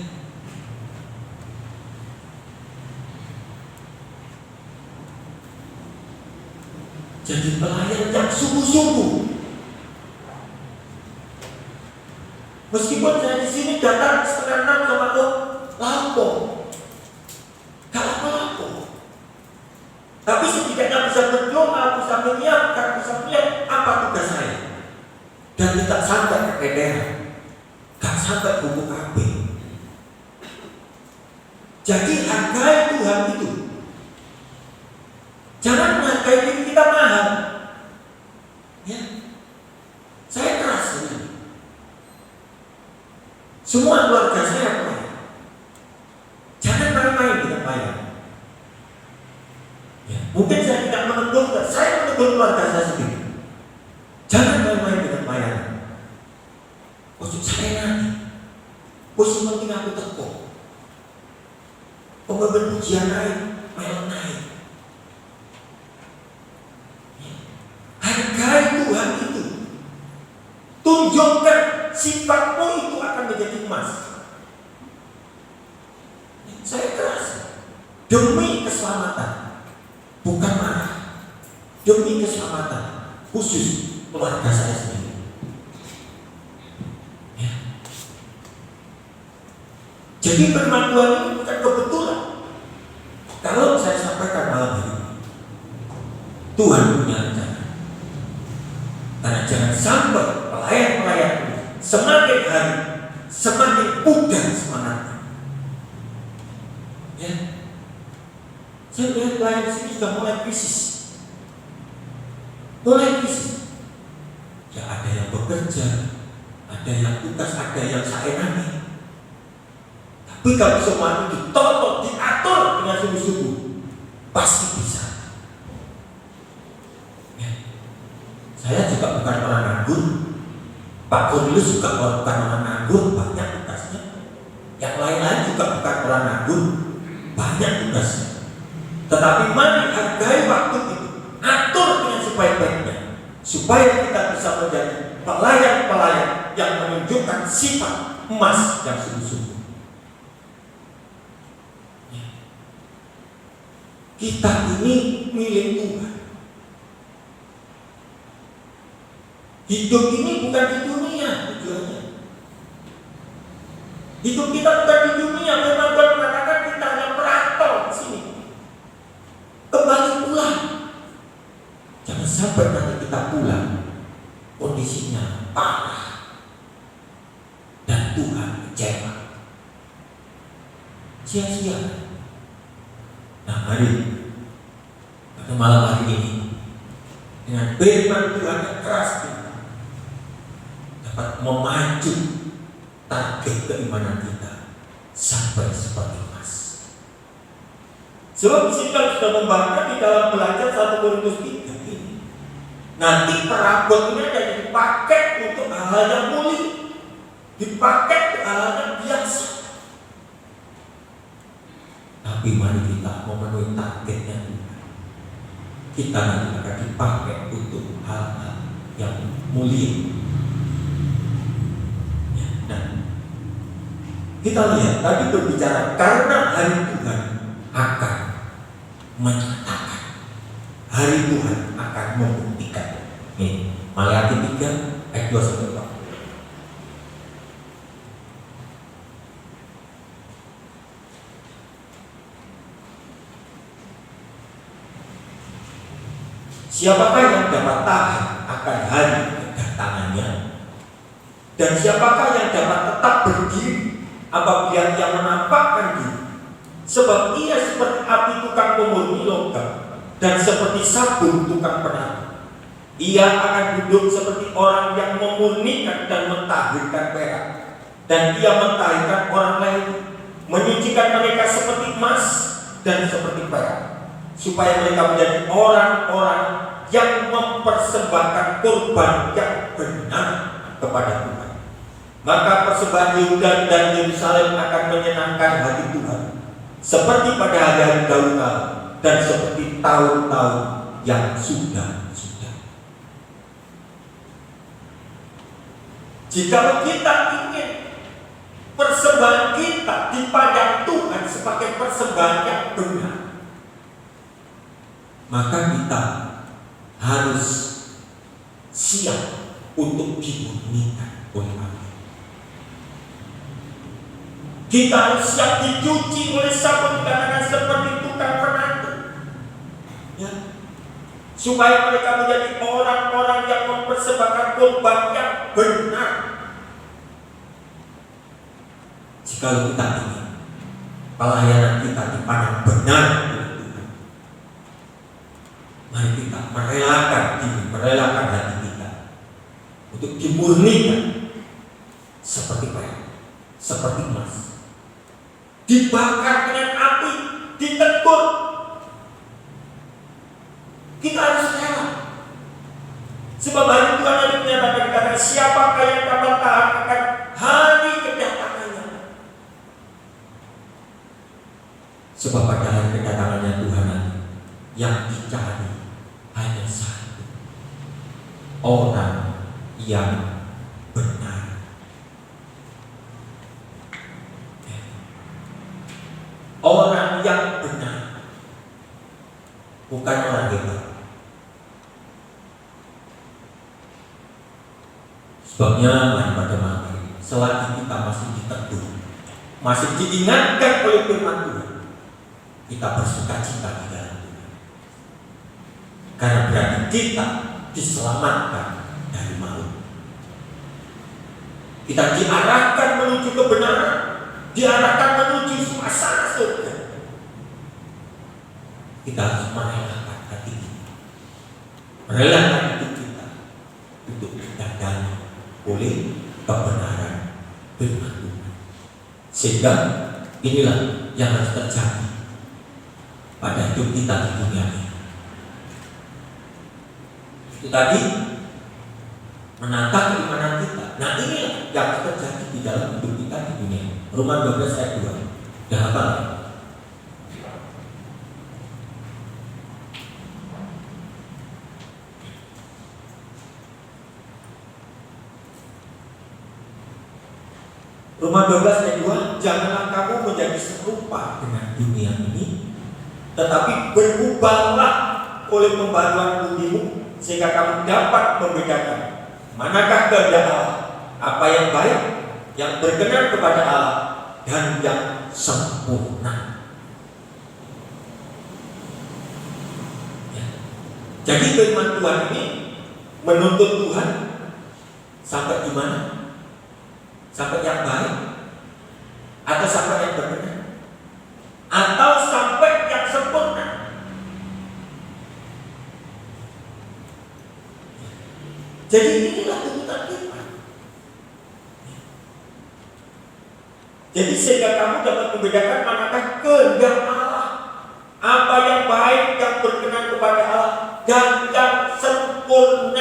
S4: Jadi pelayan yang sungguh-sungguh. Meskipun saya di sini datang 5:30 sama lampu, gak apa-apa. Tapi setidaknya bisa berdoa, bisa menyiapkan, bisa melihat apa tugas saya. Dan tidak sampai kepedean, gak sampai bubuk api. Jadi hargai Tuhan itu. Jangan menghargai diri kita mahal. Ya, saya keras ini. Semua keluarga saya pelayan. Jangan main-main dengan pelayan. Ya, mungkin saya tidak menegur, saya menegur keluarga saya sendiri. Jangan main-main dengan pelayan. Maksud saya nanti, posisi penting aku teko. Pembeban pujian naik, melon naik. Ya. Hargai Tuhan itu. Tunjukkan sifatmu itu akan menjadi emas. Saya keras demi keselamatan, bukan marah. Demi keselamatan khusus keluarga saya sendiri. Ya. Jadi firman Tuhan ini bukan kebetulan. Kalau saya sampaikan malam ini, Tuhan punya rencana. Karena jangan sampai pelayan-pelayan semakin hari semakin pudar semangatnya. Ya, saya lihat pelayan di sini sudah mulai krisis, Ya ada yang bekerja, ada yang tugas, ada yang saenami. Tapi kalau semua itu ditonton, diatur dengan sungguh-sungguh, pasti bisa. Ya. Saya juga bukan orang nganggur. Pak Cornelius juga bukan orang nganggur, banyak tugasnya. Yang lain-lain juga bukan orang nganggur, banyak tugasnya. Tetapi mari hargai waktu itu, atur dengan sebaik-baiknya, supaya kita bisa menjadi pelayan-pelayan yang menunjukkan sifat emas yang sungguh-sungguh. Kita ini milik Tuhan. Hidup ini bukan di dunia tujuannya. Hidup kita bukan di dunia. Memang Tuhan mengatakan kita hanya perantau di sini. Kembali pulang. Jangan sampai nanti kita pulang kondisinya parah dan Tuhan kecewa. Sia-sia. Nah, mari pada malam hari ini dengan firman Tuhan yang keras kita dapat memacu target keimanan kita sampai seperti emas. Sebab di sini kita sudah membaca di dalam belajar 1 Korintus 3 ini, Nanti perabot ini ada dipakai untuk hal-hal yang mulia, dipakai untuk hal-hal yang biasa. Tapi mari kita memenuhi targetnya Tuhan. Kita nanti akan dipakai untuk hal-hal yang mulia. Ya, nah, kita lihat tadi berbicara karena hari Tuhan akan menyatakan, hari Tuhan akan membuktikan. Nih, Maliaki 3 ayat 2-4. Siapakah yang dapat tahan akan hari kedatangannya? Dan siapakah yang dapat tetap berdiri apabila ia menampakkan diri? Sebab ia seperti api tukang pemurni logam dan seperti sabun tukang penata. Ia akan duduk seperti orang yang memurnikan dan mentahirkan perak, dan ia mentahirkan orang lain, menyucikan mereka seperti emas dan seperti perak, supaya mereka menjadi orang-orang yang mempersembahkan kurban yang benar kepada Tuhan. Maka persembahan Yehuda dan Yerusalem akan menyenangkan hati Tuhan, seperti pada hari-hari dahulu kala dan seperti tahun-tahun yang sudah. Jika kita ingin persembahan kita dipandang Tuhan sebagai persembahan yang benar, maka kita harus siap untuk dimurnikan oleh Allah. Kita harus siap dicuci oleh sabun dikatakan seperti tukang penata, ya, supaya mereka menjadi orang-orang yang mempersembahkan kurban yang benar. Jika kita ingin pelayanan kita dipandang benar oleh Tuhan, mari kita merelakan diri, merelakan hati kita untuk dimurnikan seperti perak, seperti emas, dibakar dengan api, ditegur. Kita harus rela. Sebab hari Tuhan ada menyatakan kata, siapakah yang dapat tahan akan hari kedatangannya? Sebab pada hari kedatangannya Tuhan nanti yang dicari hanya satu, orang yang benar. Orang yang benar, bukan orang hebat. Sebabnya mari pada malam ini, selagi kita masih ditegur, masih diingatkan oleh firman Tuhan, kita bersukacita di dalam Tuhan. Karena berarti kita diselamatkan dari maut. Kita diarahkan menuju kebenaran, diarahkan menuju suasana surga. Kita harus merelakan hati kita, merelakan hidup kita untuk didandani oleh kebenaran firman Tuhan. Sehingga inilah yang harus terjadi pada hidup kita di dunia ini. Itu tadi menata keimanan kita. Nah inilah yang harus terjadi di dalam hidup kita di dunia ini. Roma 12 ayat 2. Dah hafal? Roma 12 ayat 2, janganlah kamu menjadi serupa dengan dunia ini, tetapi berubahlah oleh pembaruan budimu, sehingga kamu dapat membedakan manakah kehendak Allah, apa yang baik, yang berkenan kepada Allah, dan yang sempurna. Ya. Jadi firman Tuhan ini menuntut Tuhan sampai di mana? Sampai yang baik, atau sampai yang berkenan, atau sampai yang sempurna. Jadi inilah tuntutan kita. Jadi sehingga kamu dapat membedakan manakah kehendak Allah, apa yang baik, yang berkenan kepada Allah, dan yang sempurna.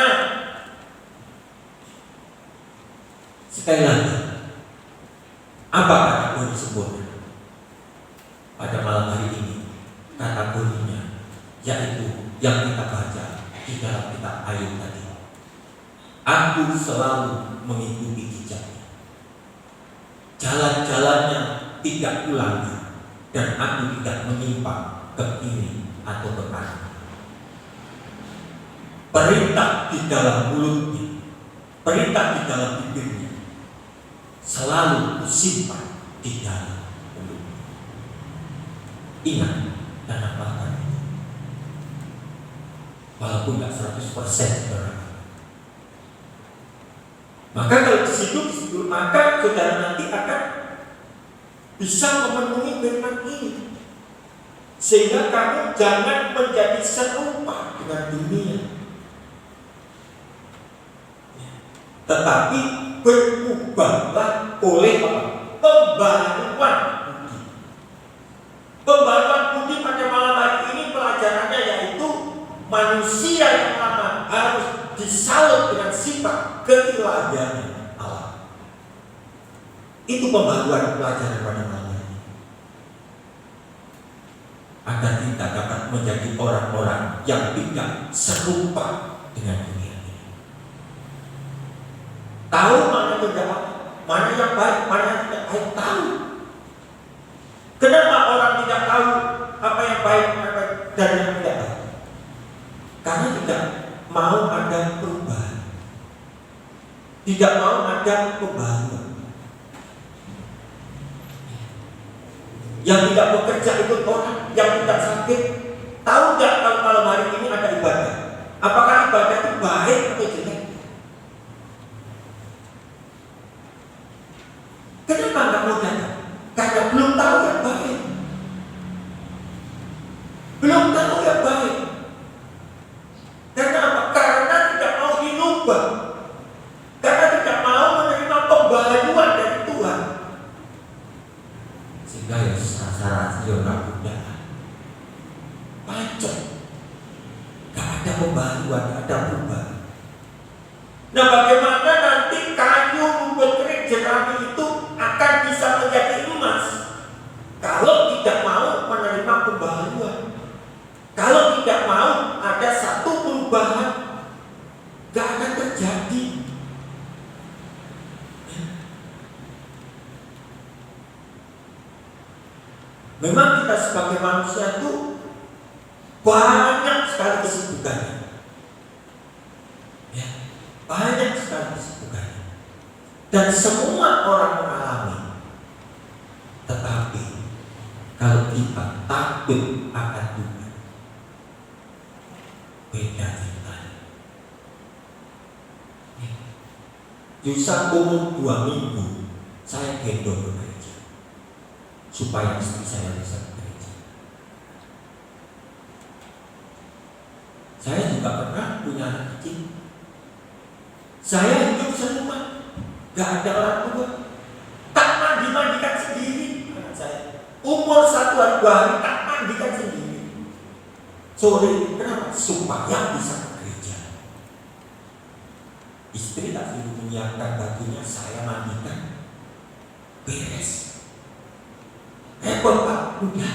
S4: Sekali lagi, apa kategori sempurna? Pada malam hari ini, kategorinya yaitu yang kita baca di dalam kitab Ayub tadi. Aku selalu mengikuti jejaknya, jalan-jalannya tidak ulangi, dan aku tidak menyimpang ke kiri atau ke kanan. Perintah di dalam mulutnya, perintah di dalam bibirnya, selalu kusimpan di dalam mulutnya. Ingat dan amalkan itu. Walaupun tidak 100% berapa. Maka kalau di situ, maka saudara nanti akan bisa memenuhi firman ini, sehingga kamu jangan menjadi serupa dengan dunia, tetapi berubahlah oleh pembaruan budi. Pembaruan budi pada malam hari ini pelajarannya yaitu manusia yang lama harus disalut dengan sifat keilahian Allah. Itu pembaruan pelajaran pada malam hari ini, agar kita dapat menjadi orang-orang yang tidak serupa dengan dunia. Tahu mana yang mana yang baik, mana yang tidak baik, tahu. Kenapa orang tidak tahu apa yang baik dan yang tidak baik? Karena tidak mau ada perubahan, tidak mau ada pembaruan. Yang tidak bekerja ikut orang, yang tidak sakit. Tahu nggak kalau malam hari ini ada ibadah? Apakah ibadah itu baik atau jelek? Kenapa nggak mau datang? Karena belum tahu yang baik. Belum tahu yang baik. Karena apa? Karena tidak mau dirubah. Karena tidak mau menerima pembaruan dari Tuhan. Sehingga ya rasa-rasa orang muda pacok. Gak ada pembaruan, gak ada perubahan. Nah, bagaimana nanti kayu rumput kering jerami itu akan bisa menjadi emas kalau tidak mau menerima pembaruan, kalau tidak mau ada satu perubahan, gak akan terjadi. Memang kita sebagai manusia itu banyak sekali kesibukannya, ya, banyak sekali kesibukannya, dan semua orang mengalami. Tetapi kalau kita takut akan Tuhan, beda ceritanya. Justru umur 2 minggu saya gendong ke gereja supaya istri saya bisa ke gereja. Saya juga pernah punya anak kecil. Saya hidup serumah, gak ada orang tua, tak mandi-mandikan sendiri anak saya. Umur 1 hari 2 hari tak mandikan sendiri. Sore kenapa? Supaya bisa ke gereja. Istri tak perlu menyiapkan bajunya, saya mandikan, beres. Repot Pak, udah.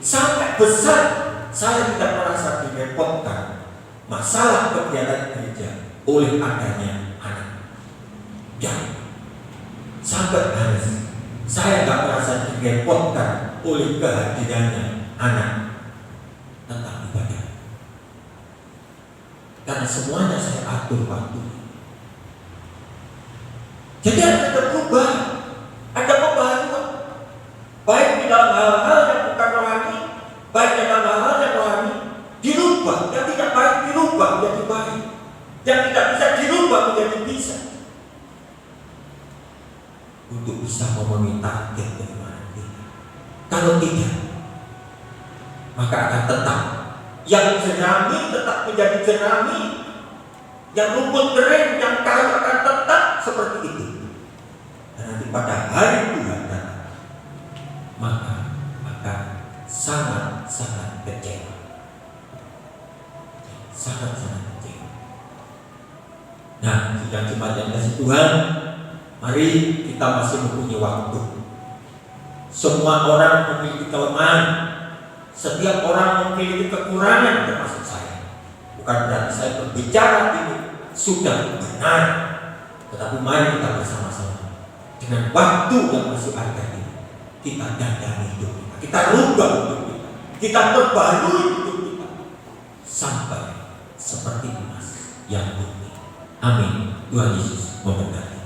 S4: Sampai besar saya tidak merasa direpotkan masalah kegiatan gereja oleh adanya anak. Ya, sampai hari saya tidak merasa direpotkan oleh kehadirannya anak tentang ibadah. Karena semuanya saya atur waktu. Jadi ada berubah, ada pembaruan, baik di dalam hal-hal yang bukan rohani, baik di dalam hal-hal yang rohani, dirubah. Yang tidak baik dirubah menjadi baik, yang tidak bisa dirubah menjadi bisa, untuk bisa memenuhi target keimanan kita. Kalau tidak, maka akan tetap yang jerami tetap menjadi jerami, yang rumput kering, yang kayu akan tetap seperti itu. Dan nanti pada hari Tuhan datang, maka akan sangat-sangat kecewa, sangat-sangat kecewa. Nah, sidang Jumat yang kasih Tuhan, mari kita masih mempunyai waktu. Semua orang memiliki kelemahan, setiap orang memiliki kekurangan, termasuk saya. Bukan berarti saya berbicara ini sudah benar, tetapi mari kita bersama-sama dengan waktu yang masih ada ini, kita dandani hidup kita, kita rubah hidup kita perbarui hidup kita sampai seperti emas yang murni. Amin. Tuhan Yesus memberkati.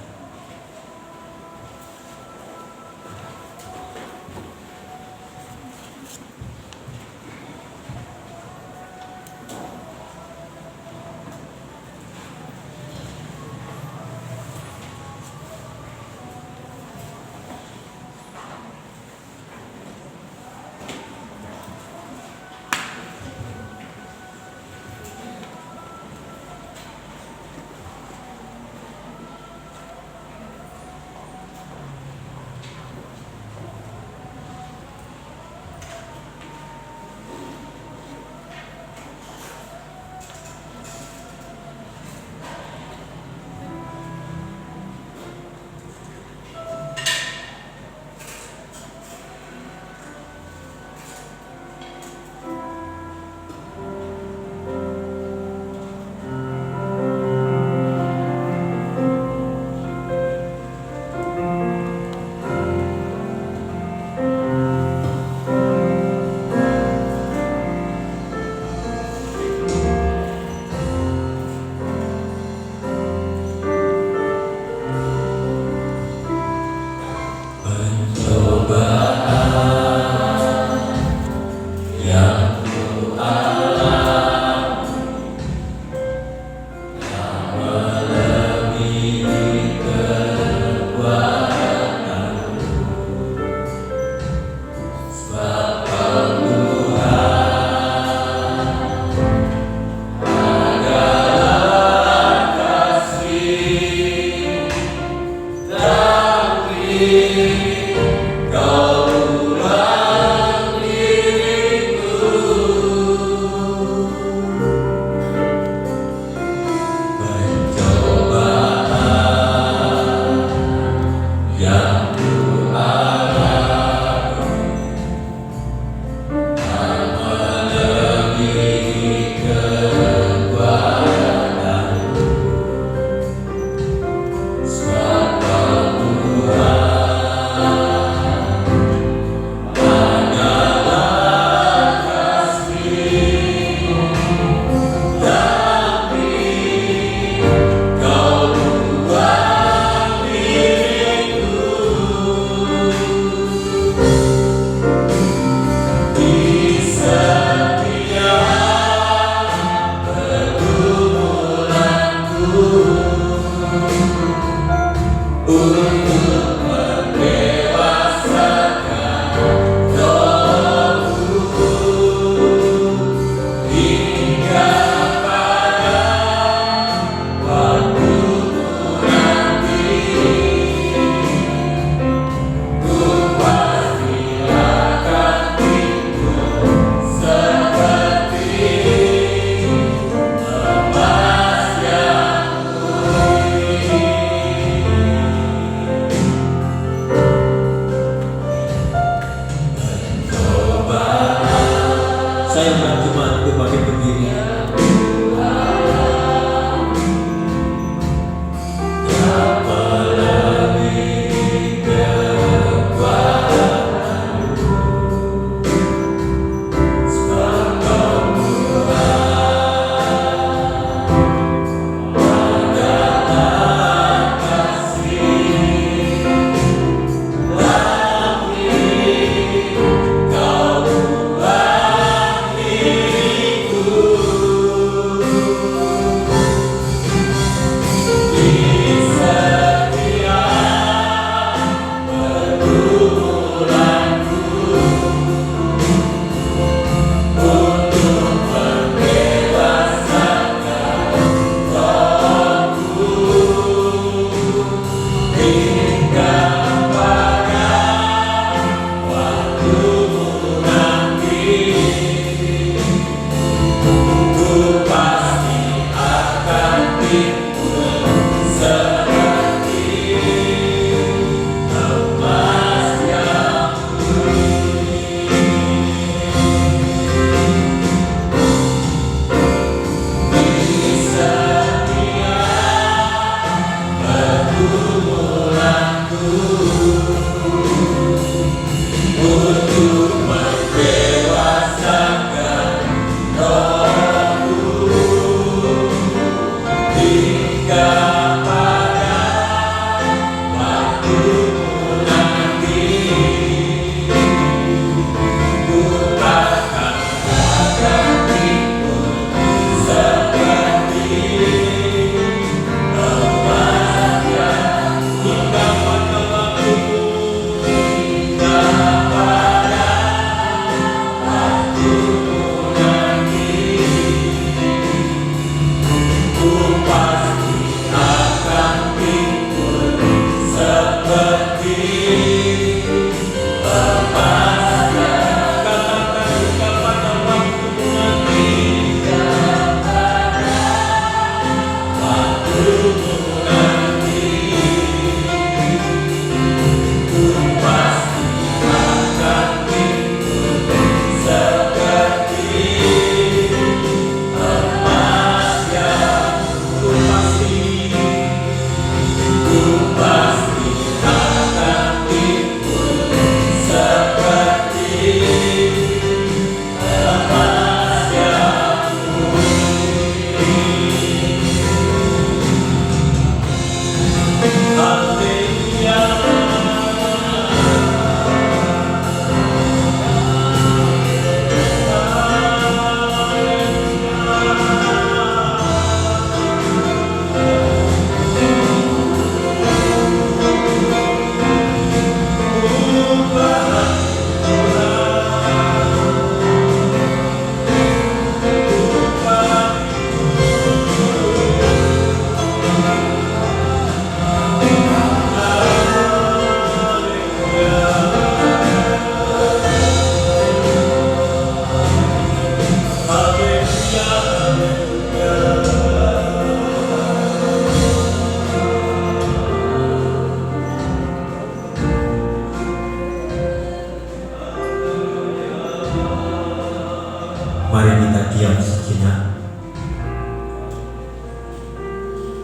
S4: Mari kita diam sejenak.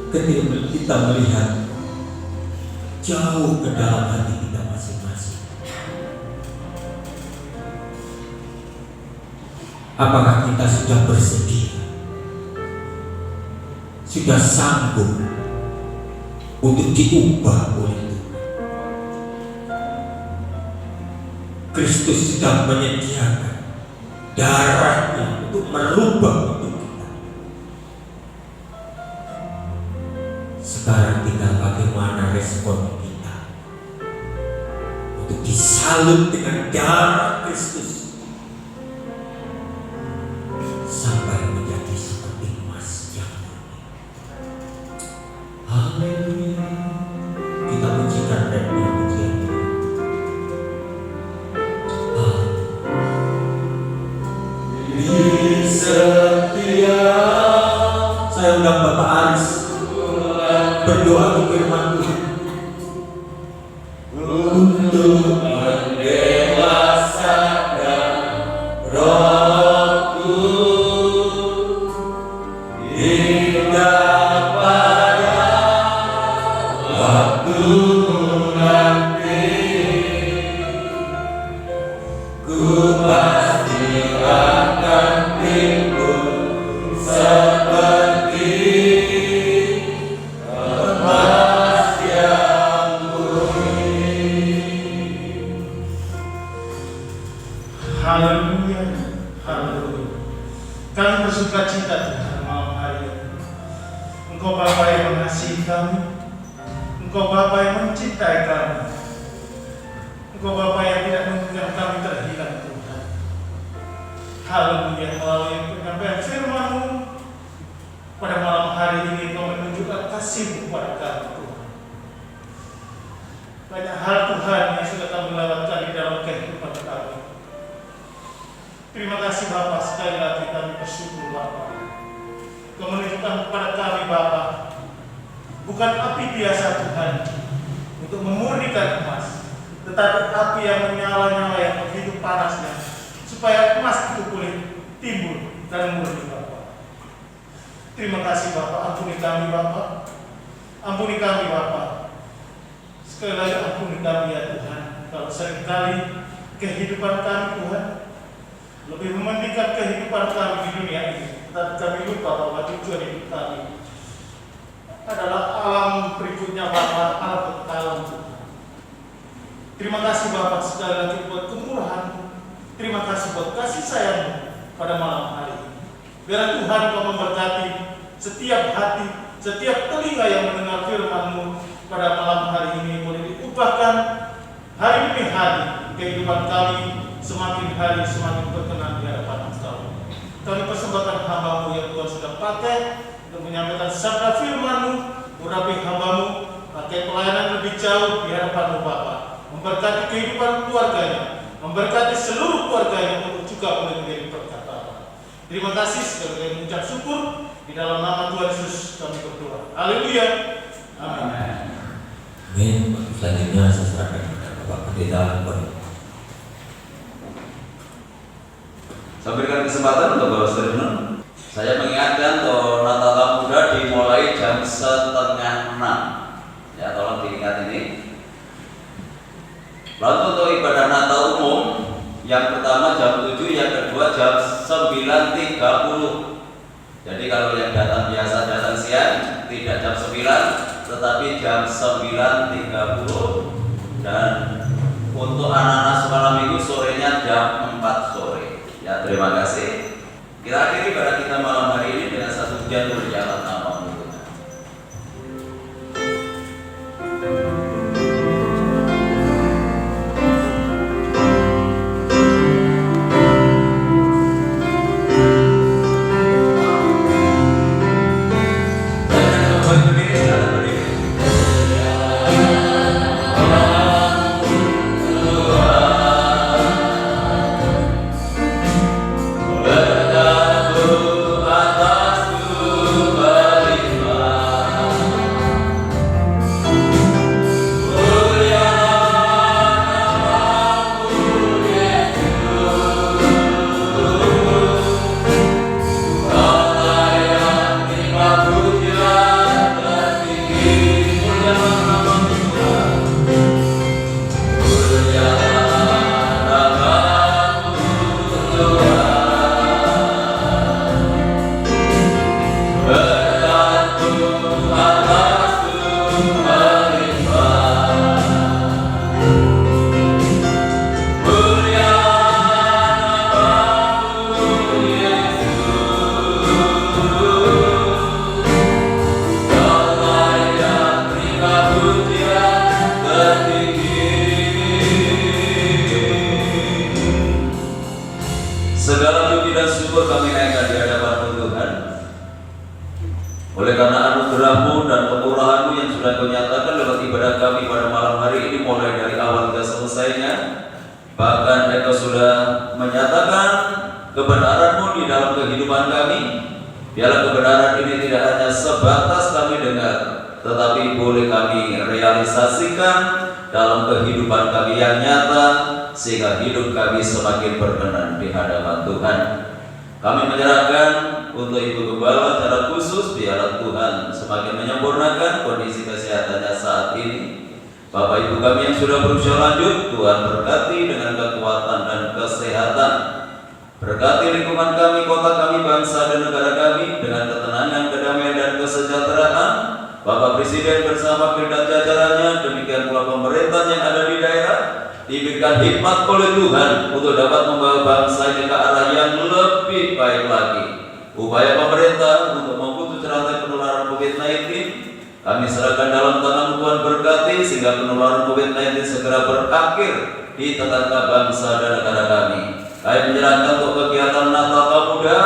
S4: Ketika kita melihat jauh ke dalam hati kita masing-masing, apakah kita sudah bersedia, sudah sanggup untuk diubah oleh Tuhan? Kristus sudah menyediakan darahnya untuk merubah hidup kita. Sekarang tinggal bagaimana respon kita untuk disalut dengan darah Kristus sampai menjadi seperti emas yang murni. Haleluya. Kita pujikan remnya pujian. Setia. Saya undang Bapak Aris berdoa ke firman Tuhan untuk mendewasakan rohku hingga pada waktu nanti. Ku pasti akan timbul seperti emas yang murni.
S5: Haleluya, haleluya. Kami bersuka cita Tuhan malam hari ini. Engkau Bapa yang mengasihi kami, Engkau Bapa yang mencintai kami, Engkau Bapa yang tidak membiarkan kami terhilang Tuhan. Haleluya, melalui penyampaian firman-Mu pada malam hari ini Engkau menunjukkan kasih-Mu kepada kami Tuhan. Banyak hal Tuhan yang sudah kami lewatkan di dalam kehidupan kami. Terima kasih Bapa, sekali lagi kami bersyukur Bapa. Kau menunjukkan kepada kami Bapa, bukan api biasa Tuhan untuk memurnikan emas, tetapi api yang menyala-nyala yang begitu panasnya, supaya emas itu boleh timbul dan murni Bapa. Terima kasih Bapa, ampuni kami Bapa, ampuni kami Bapa. Sekali lagi ampuni kami ya Tuhan, kalau seringkali kehidupan kami Tuhan lebih mementingkan kehidupan kami di dunia ini, tetapi kami lupa bahwa tujuan hidup kami adalah alam berikutnya Bapa, alam kekekalan Tuhan. Terima kasih Bapa sekali lagi buat kemurahan-Mu. Terima kasih buat kasih sayang-Mu pada malam hari ini. Biar Tuhan Kau memberkati setiap hati, setiap telinga yang mendengar firman-Mu pada malam hari ini, boleh diubahkan hari demi hari kehidupan kami semakin hari semakin berkenan di hadapan Engkau. Kami persembahkan hamba-Mu yang Tuhan sudah pakai untuk menyampaikan sabda firman-Mu, urapi hamba-Mu, pakai pelayanan lebih jauh di hadapan-Mu Bapa. Memberkati kehidupan keluarganya, memberkati seluruh keluarganya untuk juga boleh menjadi berkat Bapa. Terima kasih sekali lagi mengucap syukur. Di dalam nama Tuhan Yesus kami berdoa. Haleluya. Amin.
S4: Amin. Selanjutnya saya serahkan kepada Bapak Pendeta Koni.
S2: Saya berikan kesempatan untuk Bapak Stephen. Saya mengingatkan bahwa Natal Muda dimulai jam 5:30. Ya, tolong diingat ini. Lalu untuk ibadah Natal umum, yang pertama jam 7, yang kedua jam 9.30. Jadi kalau yang datang biasa datang siang, tidak jam 9, tetapi jam 9.30. Dan untuk anak-anak sekolah minggu sorenya jam 4 sore. Ya, terima kasih. Kita akhiri pada kita malam hari ini dengan satu pujian berjalan nama Tuhan. Segala puji dan syukur kami naikkan di hadapan Tuhan. Oleh karena anugerah-Mu dan kemurahan-Mu yang sudah Kau nyatakan lewat ibadah kami pada malam hari ini, mulai dari awal hingga selesainya. Bahkan Engkau sudah menyatakan kebenaran-Mu di dalam kehidupan kami. Biarlah kebenaran ini tidak hanya sebatas kami dengar, tetapi boleh kami realisasikan dalam kehidupan kami yang nyata, sehingga hidup kami semakin berkenan di hadapan Tuhan. Kami menyerahkan untuk Ibu Gembala secara khusus, biarlah Tuhan semakin menyempurnakan kondisi kesehatannya saat ini. Bapak Ibu kami yang sudah berusia lanjut, Tuhan berkati dengan kekuatan dan kesehatan. Berkati lingkungan kami, kota kami, bangsa dan negara kami dengan ketenangan, kedamaian dan kesejahteraan. Bapak Presiden bersama pimpinan jajarannya, demikian pula pemerintah yang ada di daerah, diberikan hikmat oleh Tuhan untuk dapat membawa bangsa ini ke arah yang lebih baik lagi. Upaya pemerintah untuk memutus rantai penularan COVID-19 kami serahkan dalam tangan Tuhan, berkati sehingga penularan COVID-19 segera berakhir di tengah-tengah bangsa dan negara kami. Kami menyerahkan untuk kegiatan Natal Muda,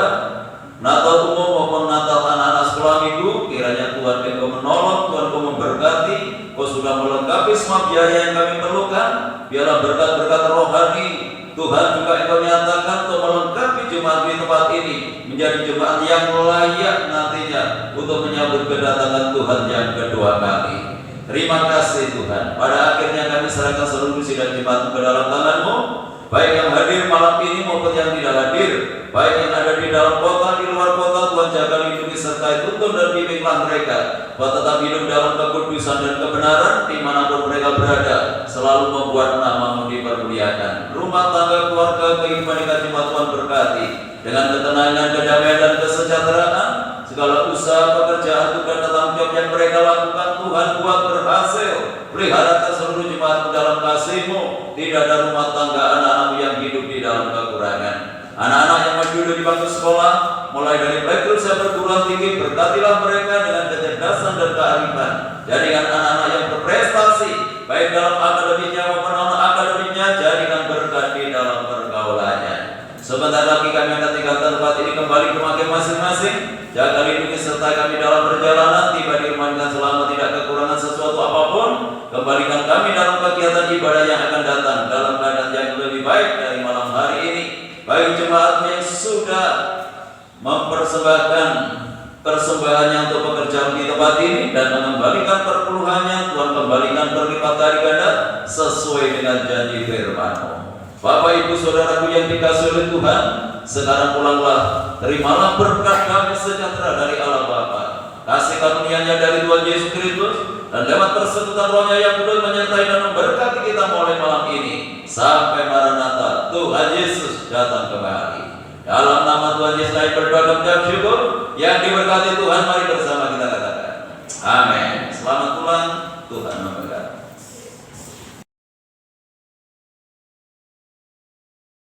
S2: Natal umum maupun Natal anak-anak sekolah minggu, kiranya Tuhan Engkau menolong, Tuhan Engkau memberkati, Kau sudah melengkapi semua biaya yang kami perlukan. Biarlah berkat-berkat rohani Tuhan juga Engkau nyatakan untuk melengkapi jemaat di tempat ini menjadi jemaat yang layak nantinya untuk menyambut kedatangan Tuhan yang kedua kali. Terima kasih Tuhan. Pada akhirnya kami serahkan seluruh sidang jemaat ke dalam tangan-Mu, baik yang hadir malam ini maupun yang tidak hadir, baik yang ada di dalam kota, di luar kota. Tuhan jaga, lindungi, sertai, tuntun dan bimbinglah mereka, buat tetap hidup dalam kekudusan dan kebenaran dimanapun mereka berada, selalu membuat nama-Mu dipermuliakan. Rumah tangga, keluarga, kehidupan jemaat Tuhan berkati dengan ketenangan, kedamaian dan kesejahteraan. Segala usaha, pekerjaan, tugas dan tanggung jawab yang mereka lakukan, Tuhan buat berhasil. Peliharakan seluruh jemaat dalam kasih-Mu. Tidak ada rumah tangga anak-anak yang hidup di dalam kekurangan. Anak-anak yang masih duduk di bangku sekolah, mulai dari playgroup sampai perguruan tinggi, berkatilah mereka dengan kecerdasan dan kearifan. Jadikan anak-anak yang berprestasi, baik dalam akademiknya maupun non-akademiknya, jadikan berkat di dalam pergaulannya. Sebentar lagi kami akan tinggalkan tempat ini, kembali ke rumah masing-masing. Jaga, lindungi, sertai kami dalam perjalanan, tiba di rumah dengan selamat, tidak kekurangan sesuatu apapun. Kembalikan kami dalam kegiatan ibadah yang akan datang dalam keadaan yang lebih baik dari malam hari ini. Bagi jemaat yang sudah mempersembahkan persembahannya untuk pekerjaan di tempat ini dan mengembalikan perpuluhannya. Tuhan kembalikan berlipat kali ganda sesuai dengan janji firman-Mu. Bapak Ibu Saudaraku yang dikasihi oleh Tuhan, sekarang pulanglah, terimalah berkat damai sejahtera dari Allah Bapa, kasih karunia-Nya dari Tuhan Yesus Kristus, dan lewat persekutuan Roh-Nya yang kudus menyertai dan memberkati kita mulai malam ini sampai Maranatha Tuhan Yesus datang kembali. Dalam nama Tuhan Yesus saya berdoa dan mengucap syukur. Yang diberkati Tuhan, mari bersama kita katakan amin. Selamat pulang, Tuhan memberkati.